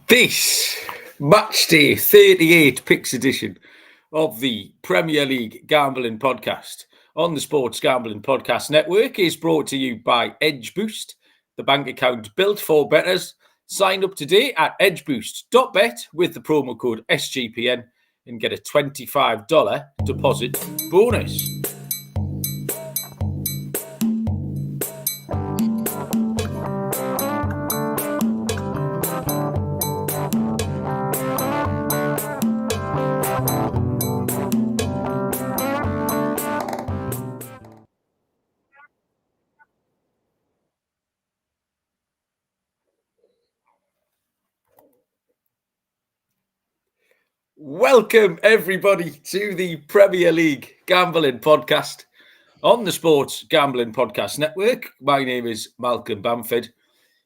This Matchday 38 picks edition of the Premier League Gambling Podcast on the Sports Gambling Podcast Network is brought to you by Edge Boost, the bank account built for bettors. Sign up today at edgeboost.bet with the promo code SGPN and get a $25 deposit bonus. Welcome, everybody, to the Premier League Gambling Podcast on the Sports Gambling Podcast Network. My name is Malcolm Bamford,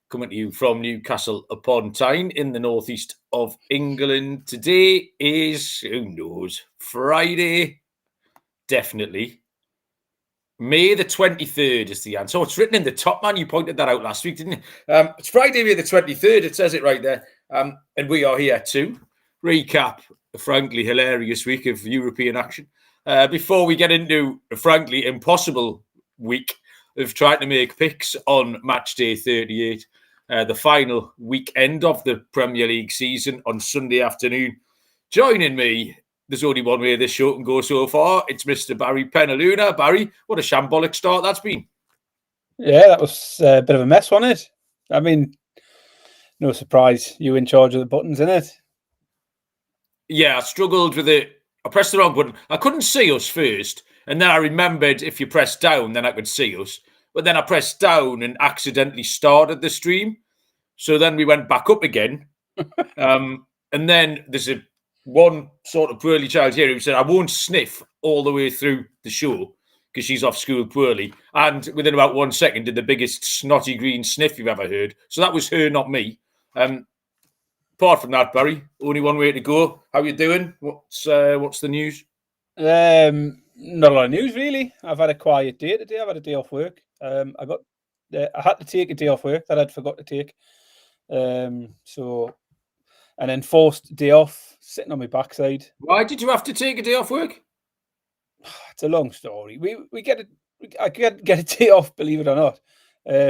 coming to you from Newcastle upon Tyne in the northeast of England. Today is, who knows, Friday, definitely. May the 23rd is the answer. Oh, it's written in the top, man. You pointed that out last week, didn't you? It's Friday, May the 23rd. It says it right there. And we are here to recap a frankly hilarious week of European action. Before we get into a frankly impossible week of trying to make picks on Matchday 38, the final weekend of the Premier League season on Sunday afternoon. Joining me, there's only one way this show can go so far. It's Mr. Barry Penaluna. Barry, what a shambolic start that's been. Yeah, that was a bit of a mess, wasn't it? I mean, no surprise, you in charge of the buttons, innit? Yeah, I struggled with it. I pressed the wrong button. I couldn't see us first. And then I remembered if you press down, then I could see us. But then I pressed down and accidentally started the stream. So then we went back up again. And then there's one sort of poorly child here who said, I won't sniff all the way through the show because she's off school poorly. And within about 1 second did the biggest snotty green sniff you've ever heard. So that was her, not me. Apart from that, Barry, only one way to go. How you doing? What's the news? Not a lot of news, really. I've had a quiet day today. I've had a day off work. I had to take a day off work that I'd forgot to take. An enforced day off, sitting on my backside. Why did you have to take a day off work? It's a long story. I get a day off, believe it or not,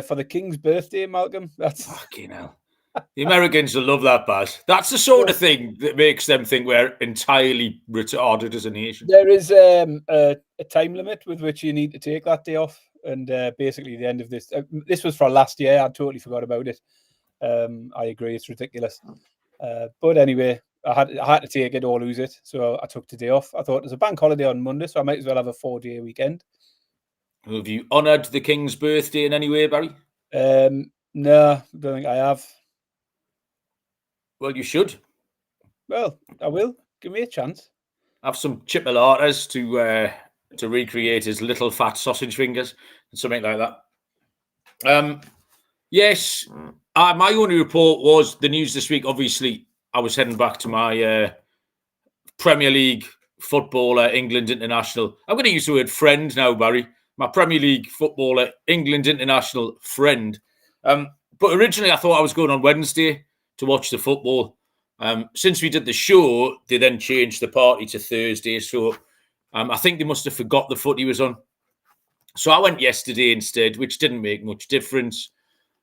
for the King's birthday, Malcolm. That's fucking hell. The Americans will love that, Baz. That's the sort of thing that makes them think we're entirely retarded as a nation. There is a time limit with which you need to take that day off. And basically the end of this, this was for last year. I totally forgot about it. I agree, it's ridiculous. But anyway, I had to take it or lose it. So I took the day off. I thought there's a bank holiday on Monday, so I might as well have a 4-day weekend. Have you honoured the King's birthday in any way, Barry? No, don't think I have. Well, you should. Well, I will. Give me a chance. Have some chipolatas to recreate his little fat sausage fingers and something like that. Yes, my only report was the news this week. Obviously, I was heading back to my Premier League footballer, England international. I'm going to use the word friend now, Barry. My Premier League footballer, England international friend. But originally, I thought I was going on Wednesday to watch the football. Since we did the show, they then changed the party to Thursday. So I think they must have forgot the foot he was on. So I went yesterday instead, which didn't make much difference.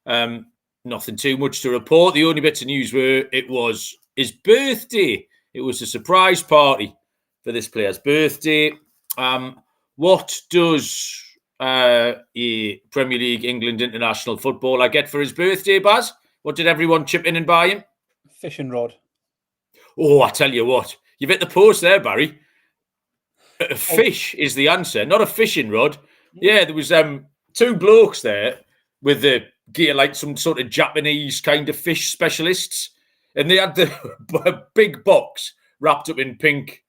Nothing too much to report. The only bits of news were it was his birthday. It was a surprise party for this player's birthday. What does a Premier League England international footballer get for his birthday, Baz? What did everyone chip in and buy him? Fishing rod. Oh, I tell you what. You've hit the post there, Barry. A fish is the answer, not a fishing rod. Yeah, there was two blokes there with the gear, like some sort of Japanese kind of fish specialists. And they had the big box wrapped up in pink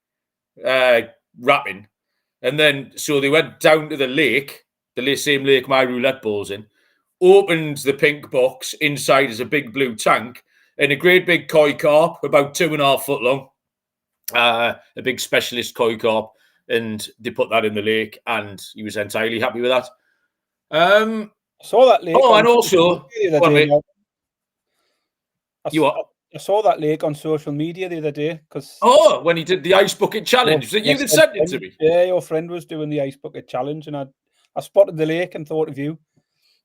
wrapping. And then, so they went down to the lake, the same lake my roulette ball's in, opened the pink box. Inside is a big blue tank and a great big koi carp, about 2.5 foot long, a big specialist koi carp, and they put that in the lake, and he was entirely happy with that. I saw that lake. Oh, and also, you what? I saw that Lake on social media the other day because when he did the ice bucket challenge, was it you that sent it to me? Yeah, your friend was doing the ice bucket challenge, and I spotted the lake and thought of you.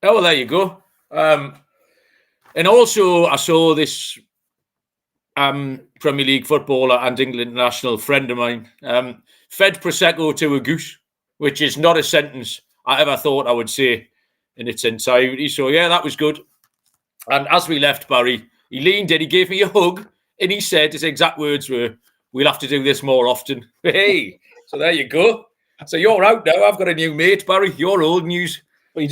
Oh, well, there you go. And also, I saw this Premier League footballer and England national friend of mine fed Prosecco to a goose, which is not a sentence I ever thought I would say in its entirety. So, yeah, that was good. And as we left, Barry, he leaned in, he gave me a hug, and he said, his exact words were, "We'll have to do this more often." Hey, so there you go. So you're out now. I've got a new mate, Barry. You're old news. But you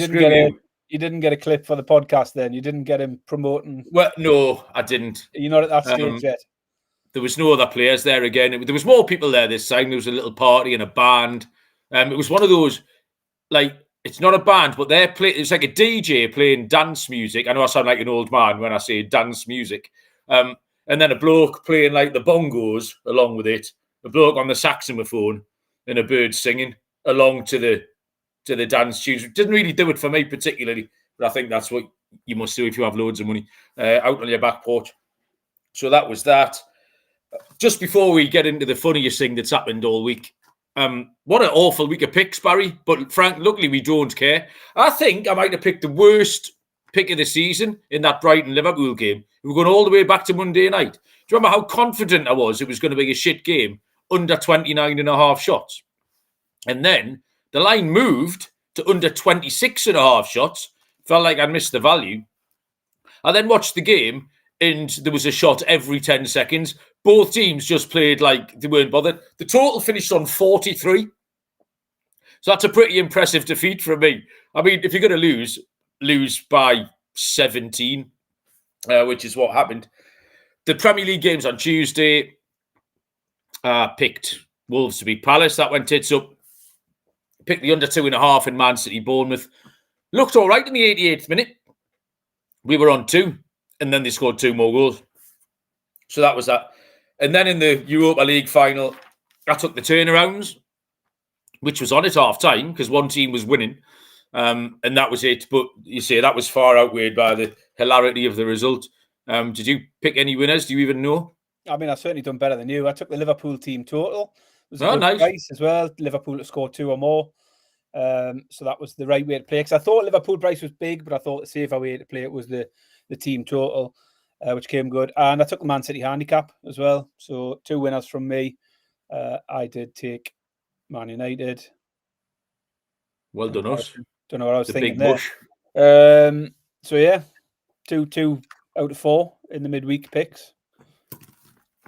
didn't get a clip for the podcast then? You didn't get him promoting? Well, no, I didn't. You're not at that stage yet? There was no other players there again. There was more people there this time. There was a little party and a band. It was one of those, like, it's not a band, but it's like a DJ playing dance music. I know I sound like an old man when I say dance music. And then a bloke playing like the bongos along with it, a bloke on the saxophone, and a bird singing along to the dance tunes. It didn't really do it for me particularly, but I think that's what you must do if you have loads of money out on your back porch. So that was that. Just before we get into the funniest thing that's happened all week, what an awful week of picks, Barry. But Frank, luckily we don't care. I think I might have picked the worst pick of the season in that Brighton-Liverpool game. We were going all the way back to Monday night. Do you remember how confident I was it was going to be a shit game under 29.5 shots? And then the line moved to under 26.5 shots. Felt like I'd missed the value. I then watched the game and there was a shot every 10 seconds. Both teams just played like they weren't bothered. The total finished on 43. So that's a pretty impressive defeat from me. I mean, if you're going to lose by 17, which is what happened. The Premier League games on Tuesday, picked Wolves to beat Palace. That went tits up. Picked the under 2.5 in Man City, Bournemouth. Looked all right in the 88th minute. We were on 2, and then they scored 2 more goals. So that was that. And then in the Europa League final, I took the turnarounds, which was on at half time because one team was winning. And that was it. But you say that was far outweighed by the hilarity of the result. Did you pick any winners? Do you even know? I mean, I've certainly done better than you. I took the Liverpool team total. It was a good nice price as well. Liverpool to score 2 or more. So that was the right way to play. Because I thought Liverpool price was big, but I thought the safer way to play it was the team total, which came good. And I took the Man City handicap as well. So 2 winners from me. I did take Man United. Well done, us. Don't know what I was thinking big there. bush. So yeah, 2 out of 4 in the midweek picks.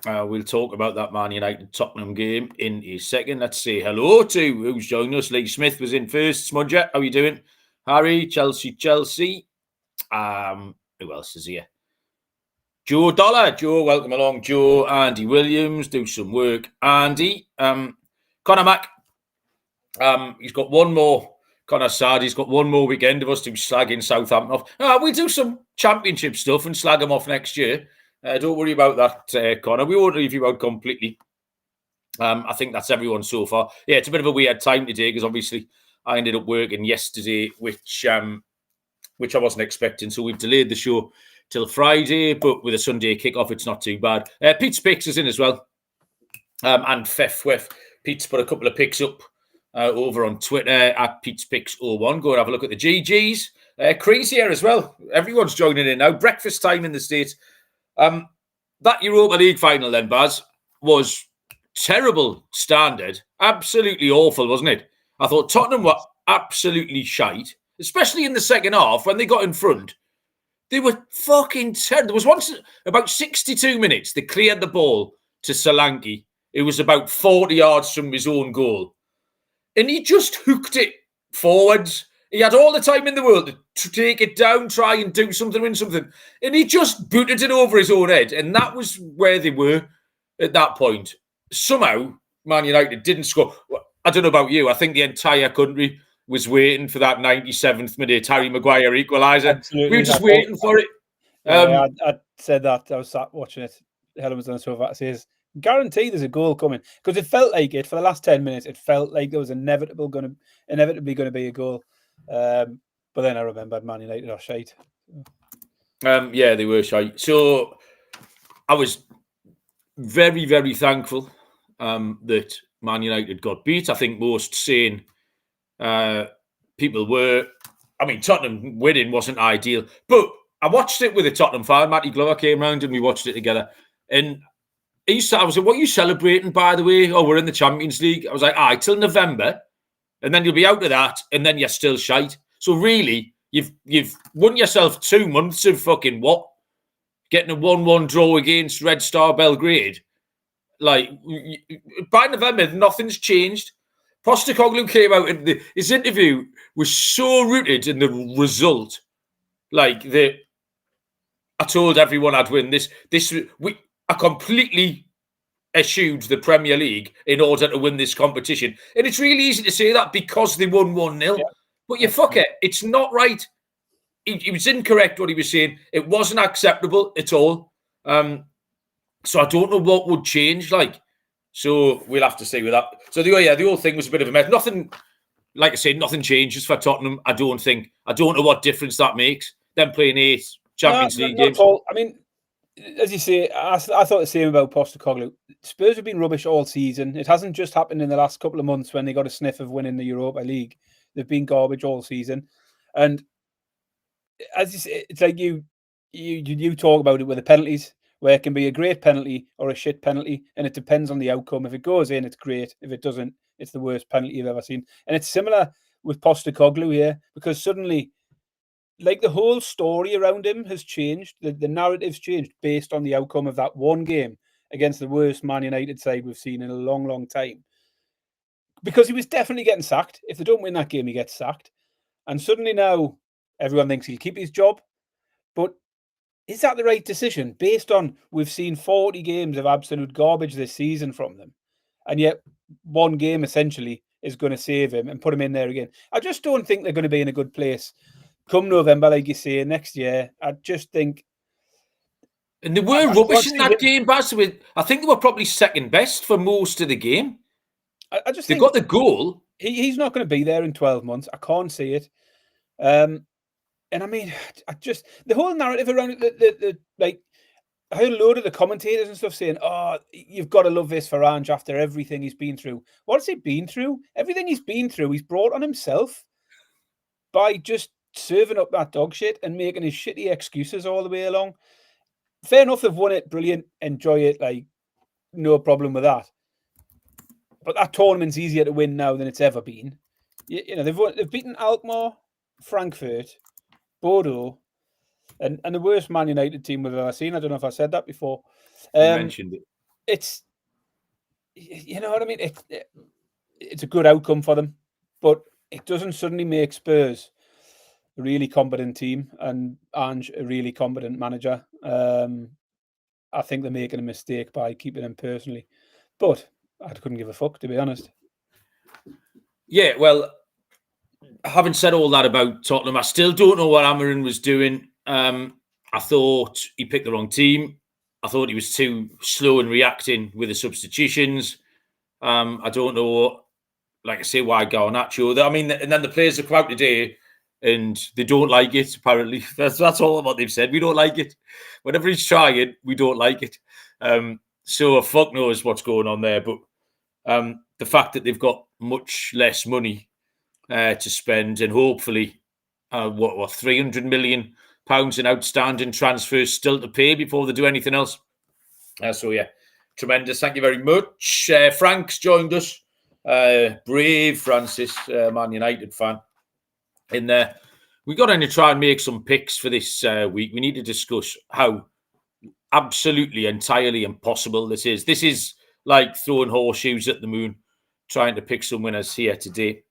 We'll talk about that Man United Tottenham game in a second. Let's say hello to who's joining us. Lee Smith was in first. Smudger, how are you doing? Harry, Chelsea. Who else is here? Joe Dollar. Joe, welcome along. Joe, Andy Williams, do some work. Andy, Connor Mack. He's got one more. Connor Sad, he's got one more weekend of us to slagging Southampton off. We'll do some championship stuff and slag them off next year. Don't worry about that, Connor. We won't leave you out completely. I think that's everyone so far. Yeah, it's a bit of a weird time today because obviously I ended up working yesterday, which I wasn't expecting. So we've delayed the show till Friday, but with a Sunday kickoff, it's not too bad. Pete's Picks is in as well. And Fef. Pete's put a couple of picks up over on Twitter at Pete's Picks 01. Go and have a look at the GGs. Crazy here as well. Everyone's joining in now. Breakfast time in the States. That Europa League final then, Baz, was terrible standard. Absolutely awful, wasn't it? I thought Tottenham were absolutely shite, especially in the second half when they got in front. They were fucking terrible. There was once about 62 minutes, they cleared the ball to Solanke. It was about 40 yards from his own goal. And he just hooked it forwards. He had all the time in the world to take it down, try and do something, win something. And he just booted it over his own head. And that was where they were at that point. Somehow, Man United didn't score. I don't know about you. I think the entire country was waiting for that 97th minute Harry Maguire equaliser. Absolutely. We were just waiting for it. I said that. I was sat watching it. Helen was on the sofa. It says, guarantee there's a goal coming. Because it felt like it, for the last 10 minutes, it felt like there was inevitably going to be a goal. But then I remembered Man United are shite. Yeah, they were shite. So I was very, very thankful that Man United got beat. I think most sane people were. I mean, Tottenham winning wasn't ideal, but I watched it with a Tottenham fan. Matty Glover came round and we watched it together. And I was like, what are you celebrating, by the way? Oh, we're in the Champions League. I was like, till November, and then you'll be out of that, and then you're still shite. So really, you've won yourself 2 months of fucking what? Getting a 1-1 draw against Red Star Belgrade. Like, by November, nothing's changed. Postecoglou came out and his interview was so rooted in the result. Like, I told everyone I'd win this. I completely eschewed the Premier League in order to win this competition. And it's really easy to say that because they won 1-0. Yeah. But you fucker, it's not right. He was incorrect what he was saying. It wasn't acceptable at all. So I don't know what would change. So we'll have to see with that. So the whole thing was a bit of a mess. Nothing, like I said, nothing changes for Tottenham. I don't know what difference that makes. Them playing 8 Champions League games. I mean, as you say, I thought the same about Postecoglou. Spurs have been rubbish all season. It hasn't just happened in the last couple of months when they got a sniff of winning the Europa League. They've been garbage all season. And as you say, it's like you talk about it with the penalties, where it can be a great penalty or a shit penalty, and it depends on the outcome. If it goes in, it's great. If it doesn't, it's the worst penalty you've ever seen. And it's similar with Postecoglou here, because suddenly, like, the whole story around him has changed. The narrative's changed based on the outcome of that one game against the worst Man United side we've seen in a long, long time. Because he was definitely getting sacked. If they don't win that game, he gets sacked. And suddenly now, everyone thinks he'll keep his job. But is that the right decision? Based on, we've seen 40 games of absolute garbage this season from them. And yet, one game essentially is going to save him and put him in there again. I just don't think they're going to be in a good place come November, like you say, next year. I just think. And they were rubbish in that game, Baz. I think they were probably second best for most of the game. I just think they got the goal. He's not going to be there in 12 months. I can't see it. And I mean, the whole narrative around it, like, I heard a load of the commentators and stuff saying, oh, you've got to love this for Ange after everything he's been through. What has he been through? Everything he's been through, he's brought on himself by just serving up that dog shit and making his shitty excuses all the way along. Fair enough, they've won it, brilliant, enjoy it, like, no problem with that. But that tournament's easier to win now than it's ever been. You know, they've beaten Alkmaar, Frankfurt, Bordeaux, and the worst Man United team we've ever seen. I don't know if I said that before. You mentioned it. It's, you know what I mean? It's a good outcome for them, but it doesn't suddenly make Spurs a really competent team and Ange a really competent manager. I think they're making a mistake by keeping him personally, but I couldn't give a fuck, to be honest. Yeah, well, I haven't said all that about Tottenham. I still don't know what Amarin was doing. I thought he picked the wrong team. I thought he was too slow in reacting with the substitutions. I don't know, like I say, why Garnacho. I mean, and then the players have come out today and they don't like it, apparently. That's all what they've said. We don't like it. Whenever he's trying, we don't like it. So fuck knows what's going on there. But the fact that they've got much less money to spend and hopefully, 300 million pounds in outstanding transfers still to pay before they do anything else. So yeah, tremendous. Thank you very much. Frank's joined us. Brave Francis, Man United fan. In there, we got in to try and make some picks for this week. We need to discuss how absolutely entirely impossible this is. This is like throwing horseshoes at the moon, trying to pick some winners here today.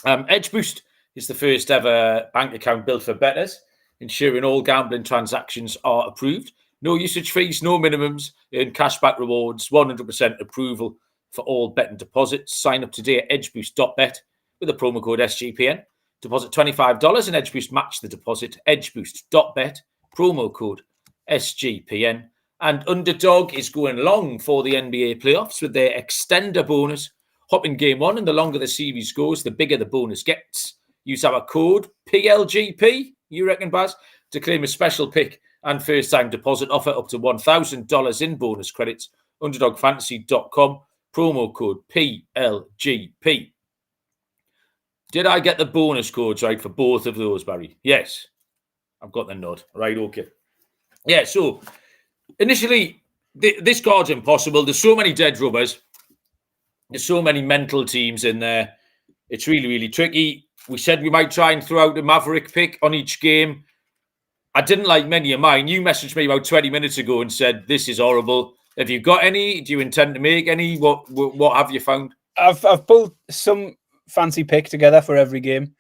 Edge Boost is the first ever bank account built for bettors, ensuring all gambling transactions are approved. No usage fees, no minimums, earn cashback rewards, 100% approval for all betting deposits. Sign up today at edgeboost.bet with the promo code SGPN. Deposit $25 and Edge Boost match the deposit. Edgeboost.bet, promo code SGPN. And Underdog is going long for the NBA playoffs with their extender bonus. Hop in game one, and the longer the series goes, the bigger the bonus gets. Use our code PLGP, you reckon, Baz, to claim a special pick and first-time deposit offer up to $1,000 in bonus credits. UnderdogFantasy.com, promo code PLGP. Did I get the bonus codes right for both of those, Barry? Yes. I've got the nod. Right, okay. Yeah, so initially, this card's impossible. There's so many dead rubbers. There's so many mental teams in there. It's really, really tricky. We said we might try and throw out a Maverick pick on each game. I didn't like many of mine. You messaged me about 20 minutes ago and said, this is horrible. Have you got any? Do you intend to make any? What have you found? I've pulled some fancy pick together for every game.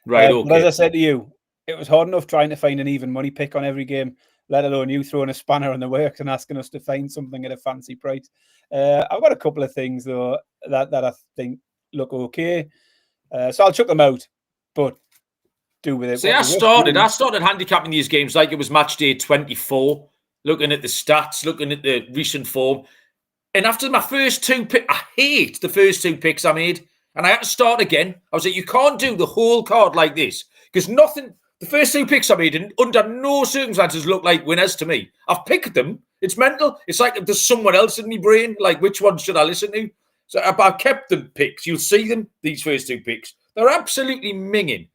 Right, okay. But as I said to you, it was hard enough trying to find an even money pick on every game, let alone you throwing a spanner in the works and asking us to find something at a fancy price. I've got a couple of things, though, that I think look okay. So I'll chuck them out, but do with it. See, I started handicapping these games like it was match day 24, looking at the stats, looking at the recent form. And after my first two picks, I hate the first two picks I made. And I had to start again. I was like, you can't do the whole card like this. Because the first two picks I made, under no circumstances look like winners to me. I've picked them. It's mental. It's like there's someone else in my brain. Like, which one should I listen to? So I've kept the picks. You'll see them, these first two picks. They're absolutely minging.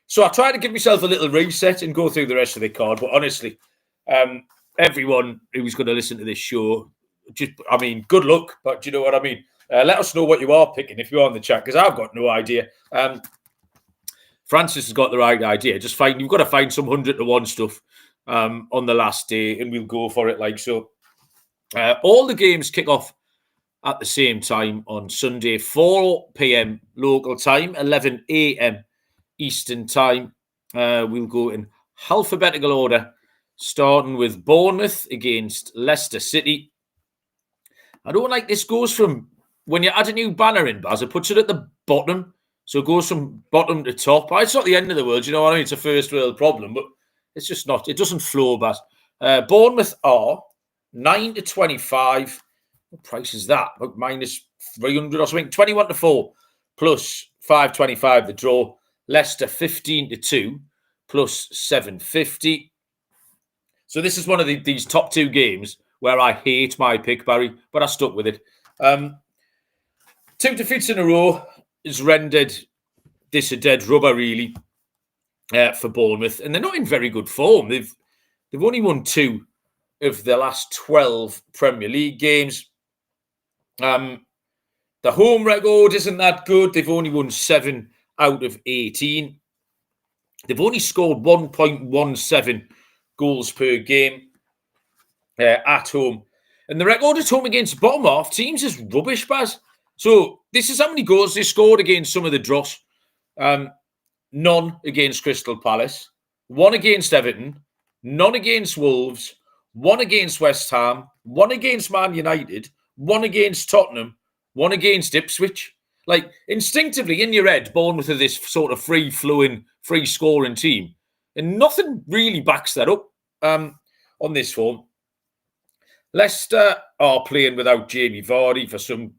So I tried to give myself a little reset and go through the rest of the card. But honestly, everyone who's going to listen to this show, good luck. But do you know what I mean? Let us know what you are picking if you're on the chat, because I've got no idea. Francis has got the right idea. You've got to find some 100-to-1 stuff on the last day, and we'll go for it like so. All the games kick off at the same time on Sunday, 4 p.m. local time, 11 a.m. Eastern time. We'll go in alphabetical order, starting with Bournemouth against Leicester City. I don't like this goes from, when you add a new banner in, Baz, it puts it at the bottom. So it goes from bottom to top. It's not the end of the world, you know what I mean? It's a first world problem, but it's just not. It doesn't flow, Baz. Bournemouth are 9-25. What price is that? About minus 300 or something. 21-4 plus 5.25 the draw. Leicester 15-2 plus 7.50. So this is one of these top two games where I hate my pick, Barry, but I stuck with it. 2 defeats in a row has rendered this a dead rubber, really, for Bournemouth. And they're not in very good form. They've only won 2 of the last 12 Premier League games. The home record isn't that good. They've only won 7 out of 18. They've only scored 1.17 goals per game at home. And the record at home against bottom half teams is rubbish, Baz. So this is how many goals they scored against some of the dross. None against Crystal Palace. 1 against Everton. None against Wolves. 1 against West Ham. 1 against Man United. 1 against Tottenham. 1 against Ipswich. Like, instinctively, in your head, Bournemouth are this sort of free-flowing, free-scoring team. And nothing really backs that up on this form. Leicester are playing without Jamie Vardy for some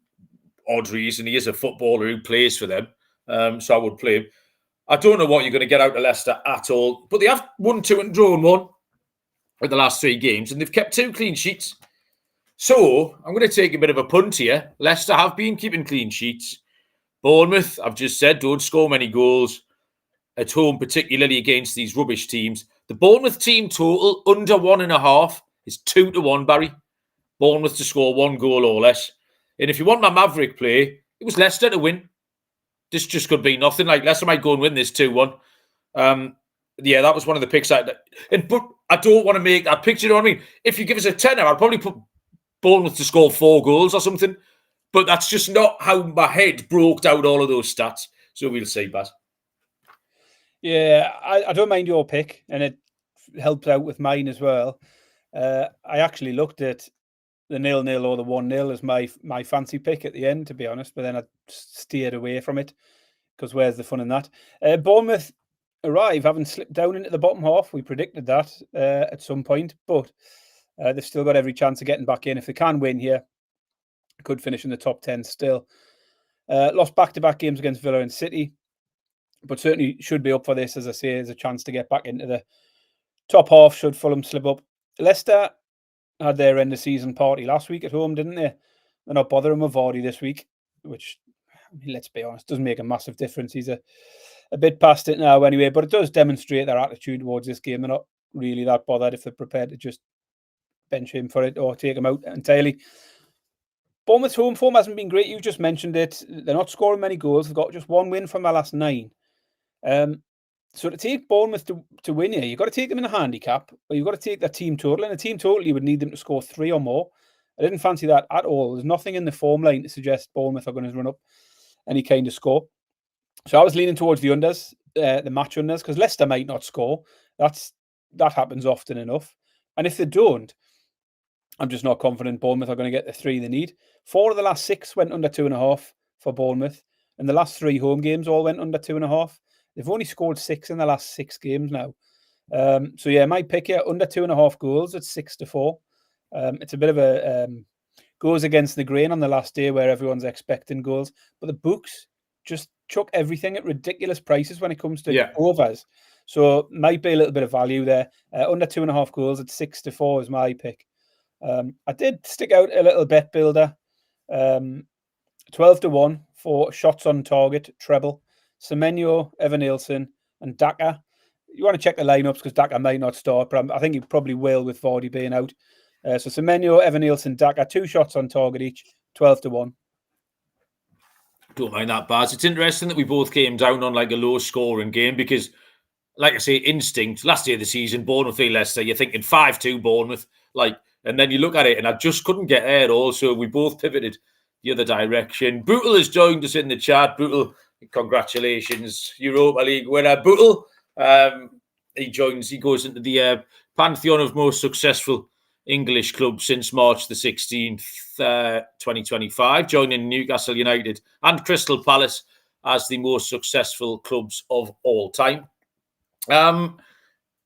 odd reason. He is a footballer who plays for them, so I would play him. I don't know what you're going to get out of Leicester at all, but they have won 2 and drawn 1 in the last 3 games, and they've kept 2 clean sheets. So I'm going to take a bit of a punt here. Leicester have been keeping clean sheets. Bournemouth, I've just said, don't score many goals at home, particularly against these rubbish teams. The Bournemouth team total under 1.5 is 2-1, Barry. Bournemouth to score 1 goal or less. And if you want my Maverick play, it was Leicester to win. This just could be nothing. Like, Leicester might go and win this 2-1. Yeah, that was one of the picks. But I don't want to make that picture, you know what I mean? If you give us a tenner, I'd probably put Bournemouth to score 4 goals or something. But that's just not how my head broke out all of those stats. So we'll see, Baz. Yeah, I don't mind your pick, and it helps out with mine as well. I actually looked at the 0-0 or the 1-0 as my fancy pick at the end, to be honest, but then I steered away from it because where's the fun in that? Bournemouth arrive having slipped down into the bottom half. We predicted that at some point, but they've still got every chance of getting back in. If they can win here, could finish in the top 10 still. Lost back-to-back games against Villa and City, but certainly should be up for this, as I say, as a chance to get back into top half should Fulham slip up. Leicester had their end of season party last week at home, didn't they? They're not bothering with Vardy this week, which, I mean, let's be honest, doesn't make a massive difference. He's a bit past it now anyway, but it does demonstrate their attitude towards this game. They're not really that bothered if they're prepared to just bench him for it or take him out entirely. Bournemouth's home form hasn't been great. You just mentioned it. They're not scoring many goals. They've got just one win from their last 9. So to take Bournemouth to win here, you've got to take them in a handicap, or you've got to take their team total. And a team total, you would need them to score 3 or more. I didn't fancy that at all. There's nothing in the form line to suggest Bournemouth are going to run up any kind of score. So I was leaning towards the unders, the match unders, because Leicester might not score. That happens often enough. And if they don't, I'm just not confident Bournemouth are going to get the 3 they need. 4 of the last 6 went under 2.5 for Bournemouth. And the last 3 home games all went under 2.5. They've only scored 6 in the last 6 games now. So yeah, my pick here, under 2.5 goals at 6-4. It's a bit of a goes against the grain on the last day where everyone's expecting goals. But the books just chuck everything at ridiculous prices when it comes to overs. So might be a little bit of value there. Under 2.5 goals at 6-4 is my pick. I did stick out a little bet builder. 12-1 for shots on target, treble. Semenyo, Evan-Nielsen, and Daka. You want to check the lineups because Daka might not start, but I think he probably will with Vardy being out. So Semenyo, Evan-Nielsen, Daka, 2 shots on target each, 12-1. Don't mind that, Baz. It's interesting that we both came down on like a low scoring game because, like I say, instinct. Last year of the season, Bournemouth v Leicester, you're thinking 5-2 Bournemouth, and then you look at it, and I just couldn't get there at all. So we both pivoted the other direction. Bootle has joined us in the chat. Bootle, congratulations, Europa League winner. Bootle, he goes into the pantheon of most successful English clubs since March the 16th, 2025, joining Newcastle United and Crystal Palace as the most successful clubs of all time.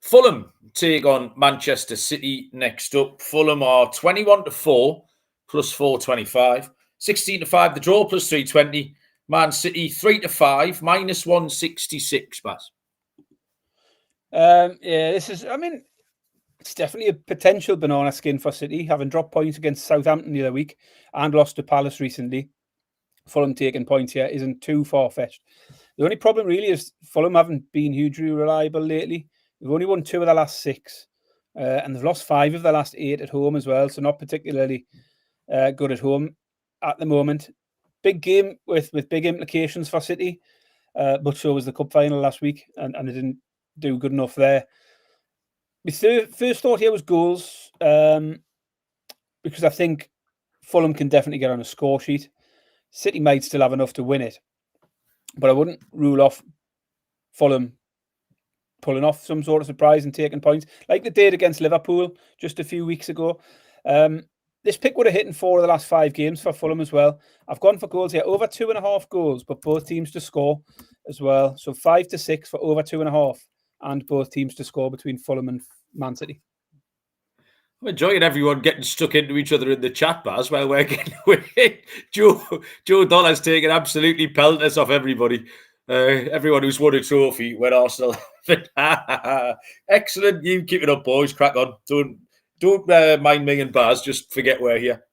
Fulham take on Manchester City next up. Fulham are 21-4 plus 425. 16-5 the draw plus 320. Man City 3-5 minus 166. Baz. This is. I mean, it's definitely a potential banana skin for City, having dropped points against Southampton the other week and lost to Palace recently. Fulham taking points here isn't too far-fetched. The only problem really is Fulham haven't been hugely reliable lately. They've only won 2 of the last 6, and they've lost 5 of the last 8 at home as well, so not particularly good at home at the moment. Big game with big implications for City, but so was the cup final last week, and they didn't do good enough there. My first thought here was goals, because I think Fulham can definitely get on a score sheet. City might still have enough to win it, but I wouldn't rule off Fulham pulling off some sort of surprise and taking points like they did against Liverpool just a few weeks ago. This pick would have hit in 4 of the last 5 games for Fulham as well. I've gone for goals here, over 2.5 goals, but both teams to score as well. So 5-6 for over 2.5, and both teams to score between Fulham and Man City. I'm enjoying everyone getting stuck into each other in the chat, Baz, while we're getting away. Joe Dollar's taking absolutely pelters off everybody. Everyone who's won a trophy when Arsenal. Excellent. You keep it up, boys. Crack on. Don't mind me and Baz. Just forget we're here.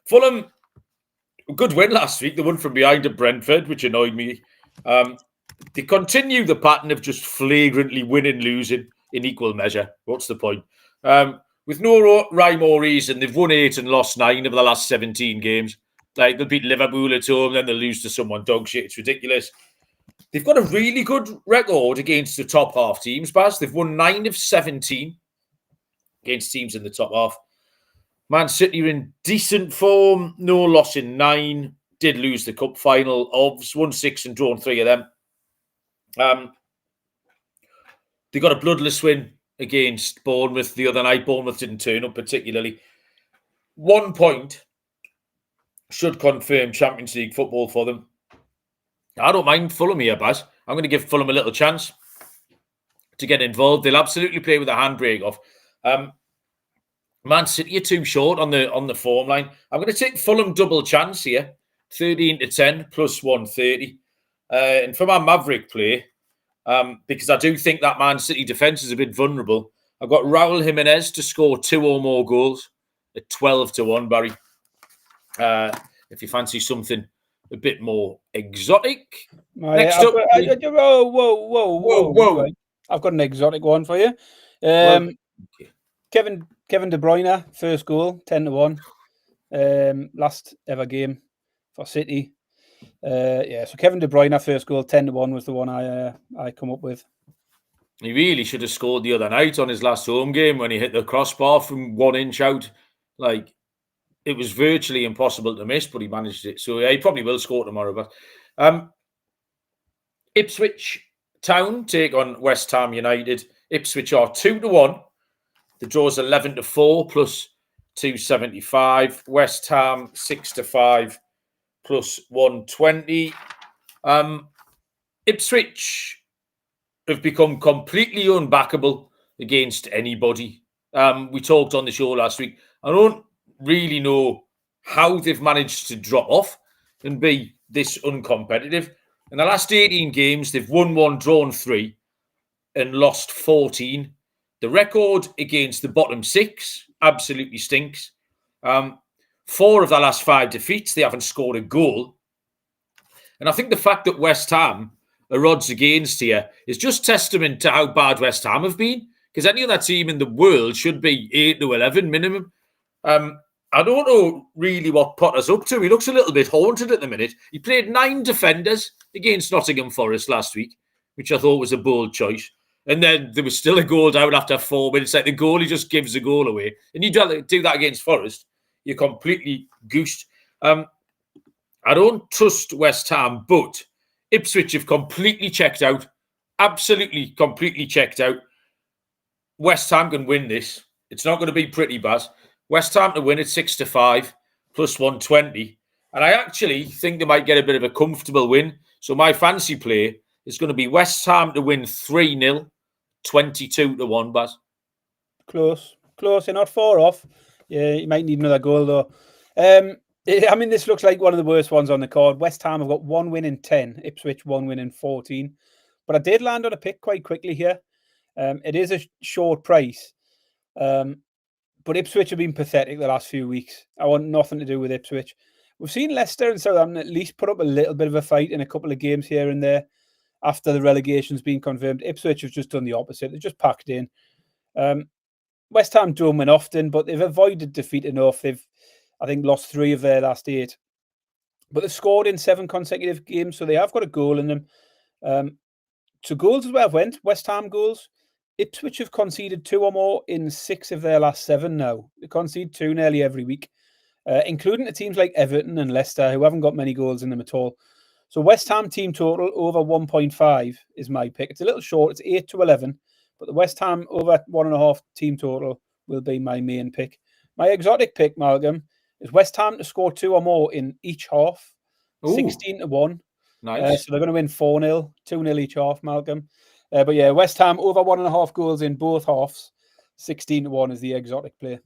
Fulham, good win last week. They won from behind to Brentford, which annoyed me. They continue the pattern of just flagrantly winning, losing in equal measure. What's the point? With no rhyme or reason, they've won 8 and lost 9 of the last 17 games. Like, they'll beat Liverpool at home, then they'll lose to someone dog shit. It's ridiculous. They've got a really good record against the top half teams, Baz. They've won 9 of 17 against teams in the top half. Man City are in decent form. No loss in 9. Did lose the cup final. Obs won 6 and drawn 3 of them. They got a bloodless win against Bournemouth the other night. Bournemouth didn't turn up particularly. 1 point should confirm Champions League football for them. I don't mind Fulham here, Baz. I'm going to give Fulham a little chance to get involved. They'll absolutely play with a handbrake off. Man City are too short on the form line. I'm going to take Fulham double chance here. 13-10 plus 130. And for my Maverick play, because I do think that Man City defence is a bit vulnerable. I've got Raul Jimenez to score 2 or more goals at 12-1, Barry. If you fancy something a bit more exotic. Next up, whoa. I've got an exotic one for you. Kevin De Bruyne, first goal, 10-1. Last ever game for City. So Kevin De Bruyne, first goal, 10-1 was the one I come up with. He really should have scored the other night on his last home game when he hit the crossbar from 1 inch out. Like, it was virtually impossible to miss, but he managed it. So yeah, he probably will score tomorrow. But Ipswich Town take on West Ham United. Ipswich are 2-1. The draw's 11-4 plus 275. West Ham 6-5 plus 120. Ipswich have become completely unbackable against anybody. We talked on the show last week. I don't really know how they've managed to drop off and be this uncompetitive. In the last 18 games, they've won 1, drawn 3, and lost 14. The record against the bottom 6 absolutely stinks. 4 of their last 5 defeats, they haven't scored a goal. And I think the fact that West Ham are odds against here is just testament to how bad West Ham have been. Because any other team in the world should be 8-11 minimum. I don't know really what Potter's up to. He looks a little bit haunted at the minute. He played 9 defenders against Nottingham Forest last week, which I thought was a bold choice. And then there was still a goal down after 4 minutes. Like the goalie just gives the goal away. And you do that against Forest, you're completely goosed. I don't trust West Ham, but Ipswich have completely checked out. Absolutely, completely checked out. West Ham can win this. It's not going to be pretty bad. West Ham to win at 6-5 plus 120. And I actually think they might get a bit of a comfortable win. So my fancy play is going to be West Ham to win 3-0, 22-1, Baz. Close. You're not far off. Yeah, you might need another goal, though. I mean, this looks like one of the worst ones on the card. West Ham have got 1 win in 10. Ipswich 1 win in 14. But I did land on a pick quite quickly here. It is a short price. But Ipswich have been pathetic the last few weeks. I want nothing to do with Ipswich. We've seen Leicester and Southampton at least put up a little bit of a fight in a couple of games here and there after the relegation's been confirmed. Ipswich have just done the opposite. They've just packed in. West Ham don't win often, but they've avoided defeat enough. They've, I think, lost 3 of their last 8. But they've scored in 7 consecutive games, so they have got a goal in them. So goals as well went. West Ham goals. Ipswich have conceded 2 or more in 6 of their last 7 now. They concede 2 nearly every week, including to teams like Everton and Leicester, who haven't got many goals in them at all. So West Ham team total over 1.5 is my pick. It's a little short. It's 8-11, but the West Ham over 1.5 team total will be my main pick. My exotic pick, Malcolm, is West Ham to score 2 or more in each half, 16-1. Nice. So they're going to win 4-0, 2-0 each half, Malcolm. But yeah, West Ham over 1.5 goals in both halves. 16-1 is the exotic play.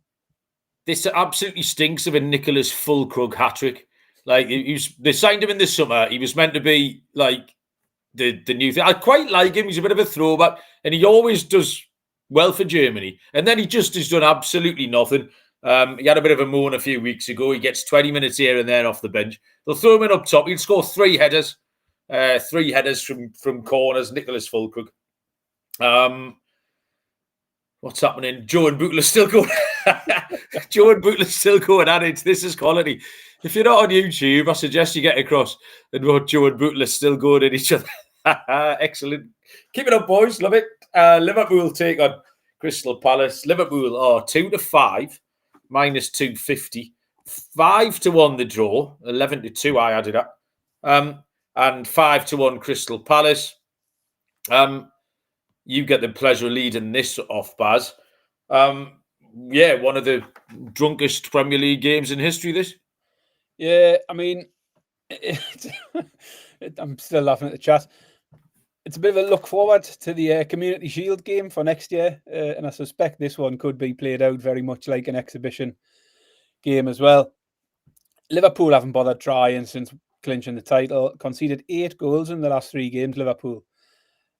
This absolutely stinks of a Nicholas Fulkrug hat-trick. Like, they signed him in the summer. He was meant to be like the new thing. I quite like him. He's a bit of a throwback, and he always does well for Germany. And then he just has done absolutely nothing. He had a bit of a moan a few weeks ago. He gets 20 minutes here and there off the bench. They'll throw him in up top. He'll score 3 headers. 3 headers from corners. Nicholas Fulkrug. What's happening? Joe and Bootler's still going. Joe and Bootler's still going at it. This is quality. If you're not on YouTube, I suggest you get across and watch Joe and Bootler's still going at each other. Excellent. Keep it up, boys. Love it. Liverpool take on Crystal Palace. Liverpool are 2-5, minus 250. 5-1 the draw. 11-2 I added up. And 5-1 Crystal Palace. You get the pleasure of leading this off, Baz. Yeah, one of the drunkest Premier League games in history, this. Yeah, I mean, I'm still laughing at the chat. It's a bit of a look forward to the Community Shield game for next year. And I suspect this one could be played out very much like an exhibition game as well. Liverpool haven't bothered trying since clinching the title. Conceded 8 goals in the last 3 games, Liverpool.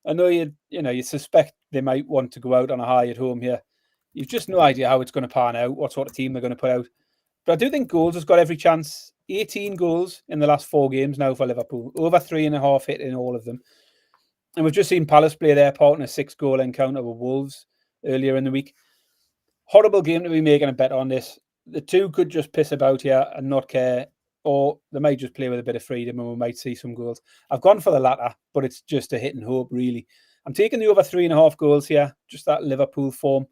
I know you suspect they might want to go out on a high at home here. You've just no idea how it's going to pan out, what sort of team they're going to put out. But I do think goals has got every chance. 18 goals in the last 4 games now for Liverpool. Over 3.5 hit in all of them. And we've just seen Palace play their part in a 6-goal encounter with Wolves earlier in the week. Horrible game to be making a bet on this. The two could just piss about here and not care, or they might just play with a bit of freedom and we might see some goals. I've gone for the latter, but it's just a hit and hope, really. I'm taking the over 3.5 goals here. Just that Liverpool form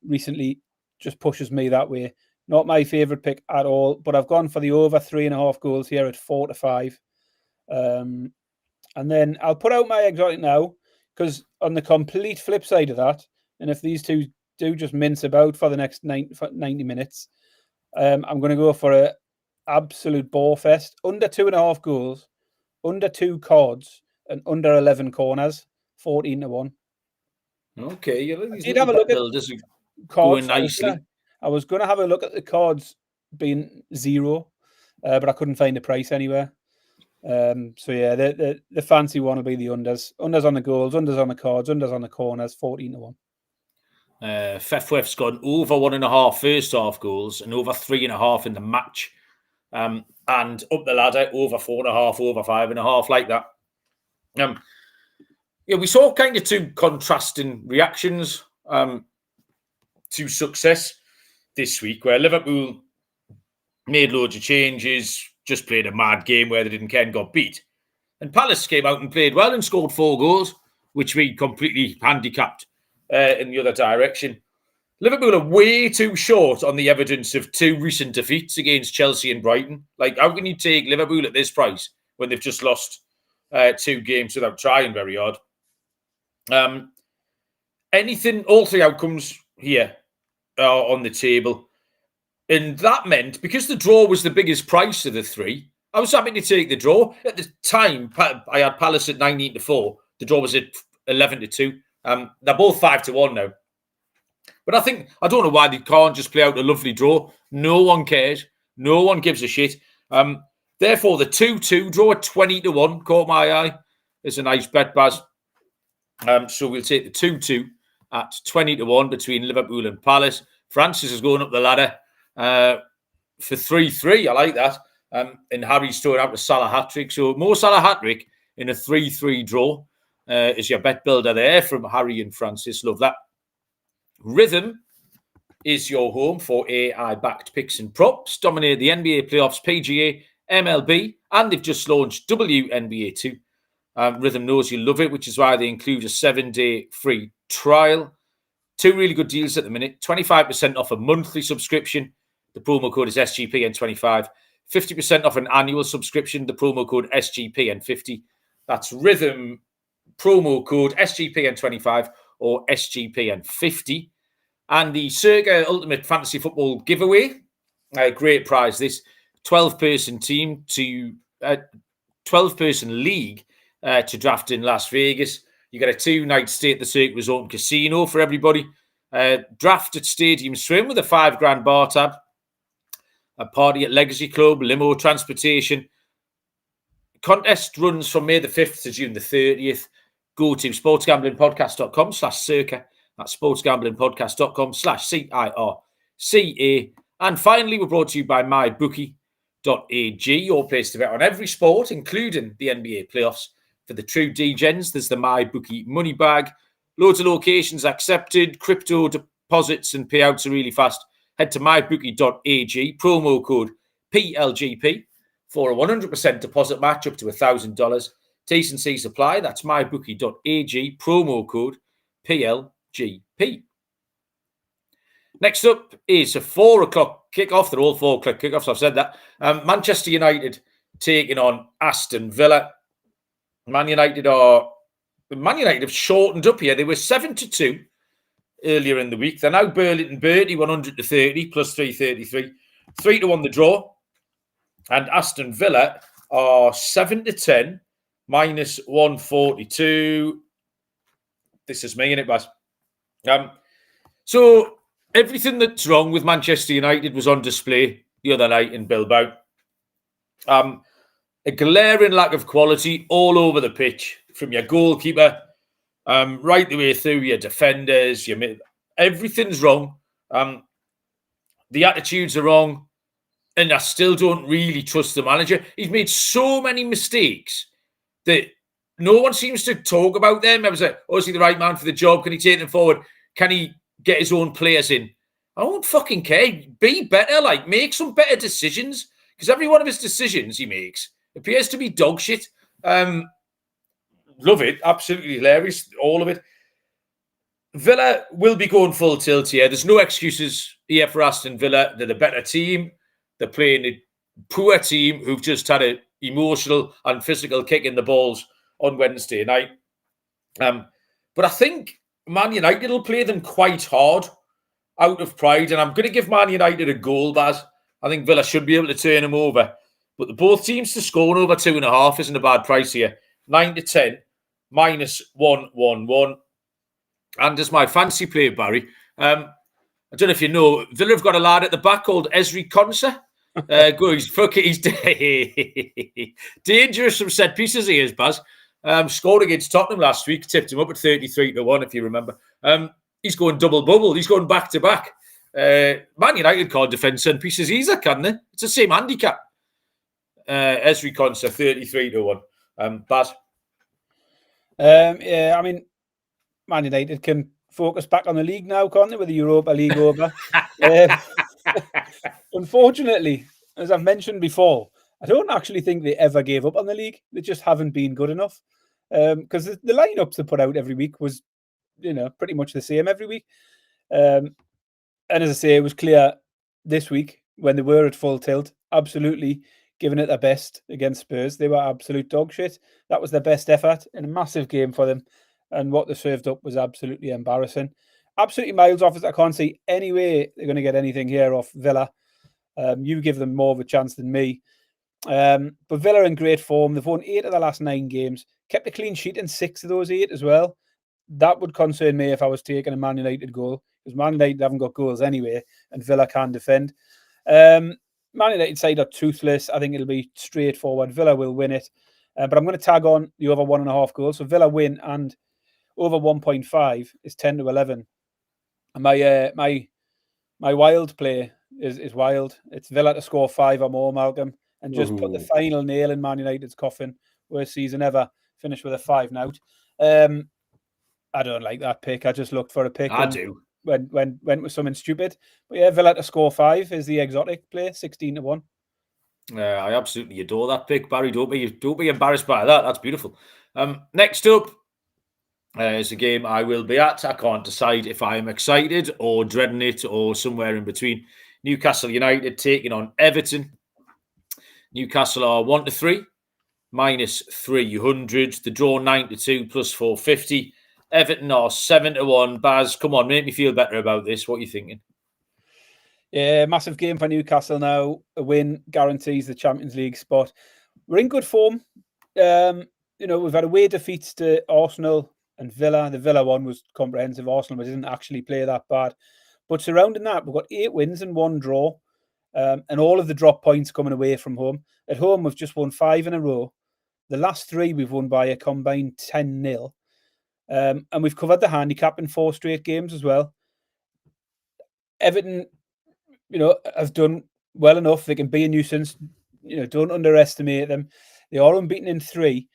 recently just pushes me that way. Not my favourite pick at all, but I've gone for the over 3.5 goals here at 4-5. And then I'll put out my exotic now, because on the complete flip side of that, and if these two do just mince about for the next 90 minutes, I'm going to go for an absolute bore fest. Under 2.5 goals, under 2 cards, and under 11 corners, 14-1. Okay, I did have a look at cards. Going nicely. I was going to have a look at the cards being 0, but I couldn't find the price anywhere. So yeah, the fancy one will be the unders. Unders on the goals, unders on the cards, unders on the corners, 14-1. Fefwef's gone over 1.5 first half goals and over 3.5 in the match. And up the ladder, over 4.5, over 5.5, like that. Yeah, we saw kind of 2 contrasting reactions to success this week, where Liverpool made loads of changes, just played a mad game where they didn't care and got beat. And Palace came out and played well and scored 4 goals, which we completely handicapped in the other direction. Liverpool are way too short on the evidence of 2 recent defeats against Chelsea and Brighton. Like, how can you take Liverpool at this price when they've just lost 2 games without trying very hard? All 3 outcomes here are on the table. And that meant, because the draw was the biggest price of the 3, I was happy to take the draw. At the time, I had Palace at 19-4. The draw was at 11-2. They're both 5-1 now. But I don't know why they can't just play out a lovely draw. No one cares. No one gives a shit. Therefore, the 2-2 draw at 20-1 caught my eye. It's a nice bet, Baz. So we'll take the 2-2 at 20-1 between Liverpool and Palace. Francis is going up the ladder for 3-3. I like that. And Harry's throwing out a Salah hat-trick. So Mo Salah hat-trick in a 3-3 draw is your bet builder there from Harry and Francis. Love that. Rhythm is your home for AI-backed picks and props. Dominate the NBA playoffs, PGA, MLB, and they've just launched WNBA 2. Rhythm knows you love it, which is why they include a 7-day free trial. 2 really good deals at the minute. 25% off a monthly subscription. The promo code is SGPN25. 50% off an annual subscription. The promo code SGPN50. That's Rhythm promo code SGPN25 or SGPN50. And the Circa Ultimate Fantasy Football giveaway. Great prize. This 12-person team to 12-person league to draft in Las Vegas. You get a 2-night stay at the Cirque Resort and Casino for everybody. Draft at Stadium Swim with a $5,000 bar tab. A party at Legacy Club, limo, transportation. Contest runs from May the 5th to June the 30th. Go to sportsgamblingpodcast.com/circa. That's sportsgamblingpodcast.com/CIRCA. And finally, we're brought to you by mybookie.ag, your place to bet on every sport, including the NBA playoffs. For the true degens, there's the MyBookie money bag. Loads of locations accepted. Crypto deposits and payouts are really fast. Head to mybookie.ag, promo code PLGP for a 100% deposit match up to $1,000. T's and C's apply. That's mybookie.ag, promo code PLGP. Next up is a 4 o'clock kickoff. They're all 4 o'clock kickoffs. I've said that. Manchester United taking on Aston Villa. Man United have shortened up here. They were 7-2 earlier in the week. They're now Burlington Bertie 100-30 plus 333. 3-1 the draw. And Aston Villa are 7-10 minus 142. This is me, innit, Baz? So everything that's wrong with Manchester United was on display the other night in Bilbao. A glaring lack of quality all over the pitch from your goalkeeper, right the way through your defenders. Everything's wrong. The attitudes are wrong. And I still don't really trust the manager. He's made so many mistakes that no one seems to talk about them. I was like, oh, is he the right man for the job? Can he take them forward? Can he get his own players in? I don't fucking care. Be better, make some better decisions. Because every one of his decisions he makes appears to be dog shit. Love it. Absolutely hilarious. All of it. Villa will be going full tilt here. There's no excuses here for Aston Villa. They're the better team. They're playing a poor team who've just had an emotional and physical kick in the balls on Wednesday night. But I think Man United will play them quite hard out of pride. And I'm going to give Man United a goal, Baz. I think Villa should be able to turn them over. But both teams to score over 2.5 isn't a bad price here. 9-10, -111. And as my fancy play, Barry, I don't know if you know, Villa have got a lad at the back called Ezri Konsa. He's dangerous from set pieces, he is, Baz. Scored against Tottenham last week, tipped him up at 33-1, if you remember. He's going double bubble. He's going back to back. Man United can't defend set pieces either, can they? It's the same handicap. Ezri Konsa, 33-1. Baz? Yeah, I mean, Man United can focus back on the league now, can't they, with the Europa League over? Unfortunately, as I've mentioned before, I don't actually think they ever gave up on the league. They just haven't been good enough. Because the lineups they put out every week was, pretty much the same every week. And as I say, it was clear this week when they were at full tilt, absolutely giving it their best against Spurs. They were absolute dog shit. That was their best effort in a massive game for them. And what they served up was absolutely embarrassing. Absolutely miles off it. I can't see any way they're going to get anything here off Villa. You give them more of a chance than me. But Villa are in great form. They've won 8 of the last 9 games. Kept a clean sheet in 6 of those 8 as well. That would concern me if I was taking a Man United goal. Because Man United haven't got goals anyway. And Villa can defend. Man United side are toothless. I think it'll be straightforward. Villa will win it. But I'm going to tag on the over 1.5 goals. So Villa win and over 1.5 is 10-11. And my wild play is wild. It's Villa to score 5 or more, Malcolm, and just put the final nail in Man United's coffin. Worst season ever. Finish with a 5-0. I don't like that pick. I just looked for a pick. I do. Went with something stupid. But yeah, Villa to score 5 is the exotic play, 16-1. I absolutely adore that pick, Barry. Don't be embarrassed by that. That's beautiful. Next up is a game I will be at. I can't decide if I am excited or dreading it or somewhere in between. Newcastle United taking on Everton. Newcastle are 1-3, -300. The draw 9-2 +450. Everton are 7-1. Baz, come on, make me feel better about this. What are you thinking? Yeah, massive game for Newcastle now. A win guarantees the Champions League spot. We're in good form. We've had away defeats to Arsenal and Villa. The Villa one was comprehensive. Arsenal didn't actually play that bad. But surrounding that, we've got 8 wins and 1 draw. And all of the drop points coming away from home. At home, we've just won 5 in a row. The last 3 we've won by a combined 10-0. And we've covered the handicap in 4 straight games as well. Everton, have done well enough. They can be a nuisance. Don't underestimate them. They are unbeaten in 3.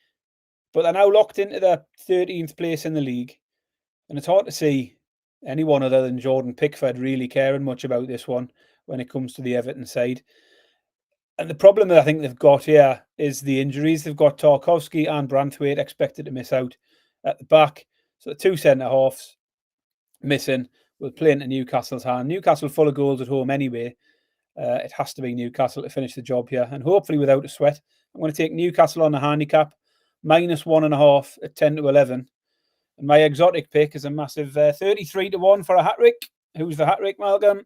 But they're now locked into the 13th place in the league. And it's hard to see anyone other than Jordan Pickford really caring much about this one when it comes to the Everton side. And the problem that I think they've got here is the injuries. They've got Tarkowski and Branthwaite expected to miss out at the back. So the 2 centre-halves missing will play into Newcastle's hand. Newcastle full of goals at home anyway. It has to be Newcastle to finish the job here. And hopefully without a sweat. I'm going to take Newcastle on the handicap. -1.5 at 10-11. And my exotic pick is a massive 33-1 for a hat-trick. Who's the hat-trick, Malcolm?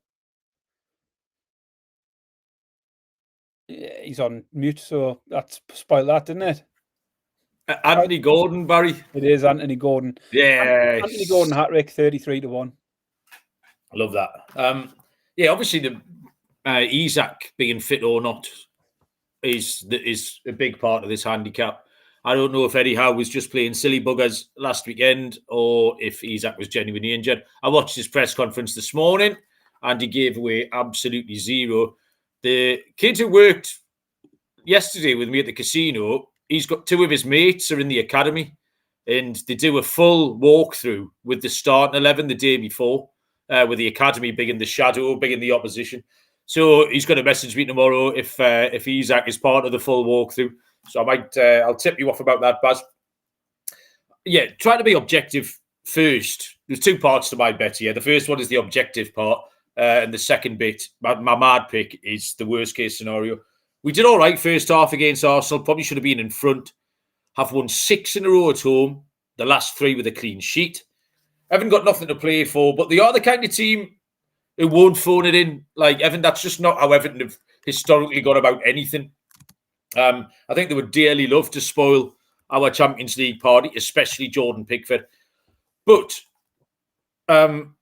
Yeah, he's on mute, so that's spoiled that, didn't it? Anthony Gordon, Barry. It is Anthony Gordon. Yeah. Anthony Gordon hat-trick, 33-1. I love that. Obviously the Isak being fit or not is a big part of this handicap. I don't know if Eddie Howe was just playing silly buggers last weekend or if Isak was genuinely injured. I watched his press conference this morning and he gave away absolutely zero. The kid who worked yesterday with me at the casino, he's got two of his mates are in the academy and they do a full walkthrough with the starting 11 the day before, with the academy big in the shadow, big in the opposition. So he's going to message me tomorrow if Isak is part of the full walkthrough. So I'll tip you off about that, Baz. Yeah, try to be objective first. There's two parts to my bet here. The first one is the objective part, and the second bit, my mad pick, is the worst case scenario. We did all right first half against Arsenal. Probably should have been in front. Have won 6 in a row at home. The last 3 with a clean sheet. Haven't got nothing to play for, but they are the kind of team who won't phone it in. Like Everton, that's just not how Everton have historically gone about anything. I think they would dearly love to spoil our Champions League party, especially Jordan Pickford. But I'm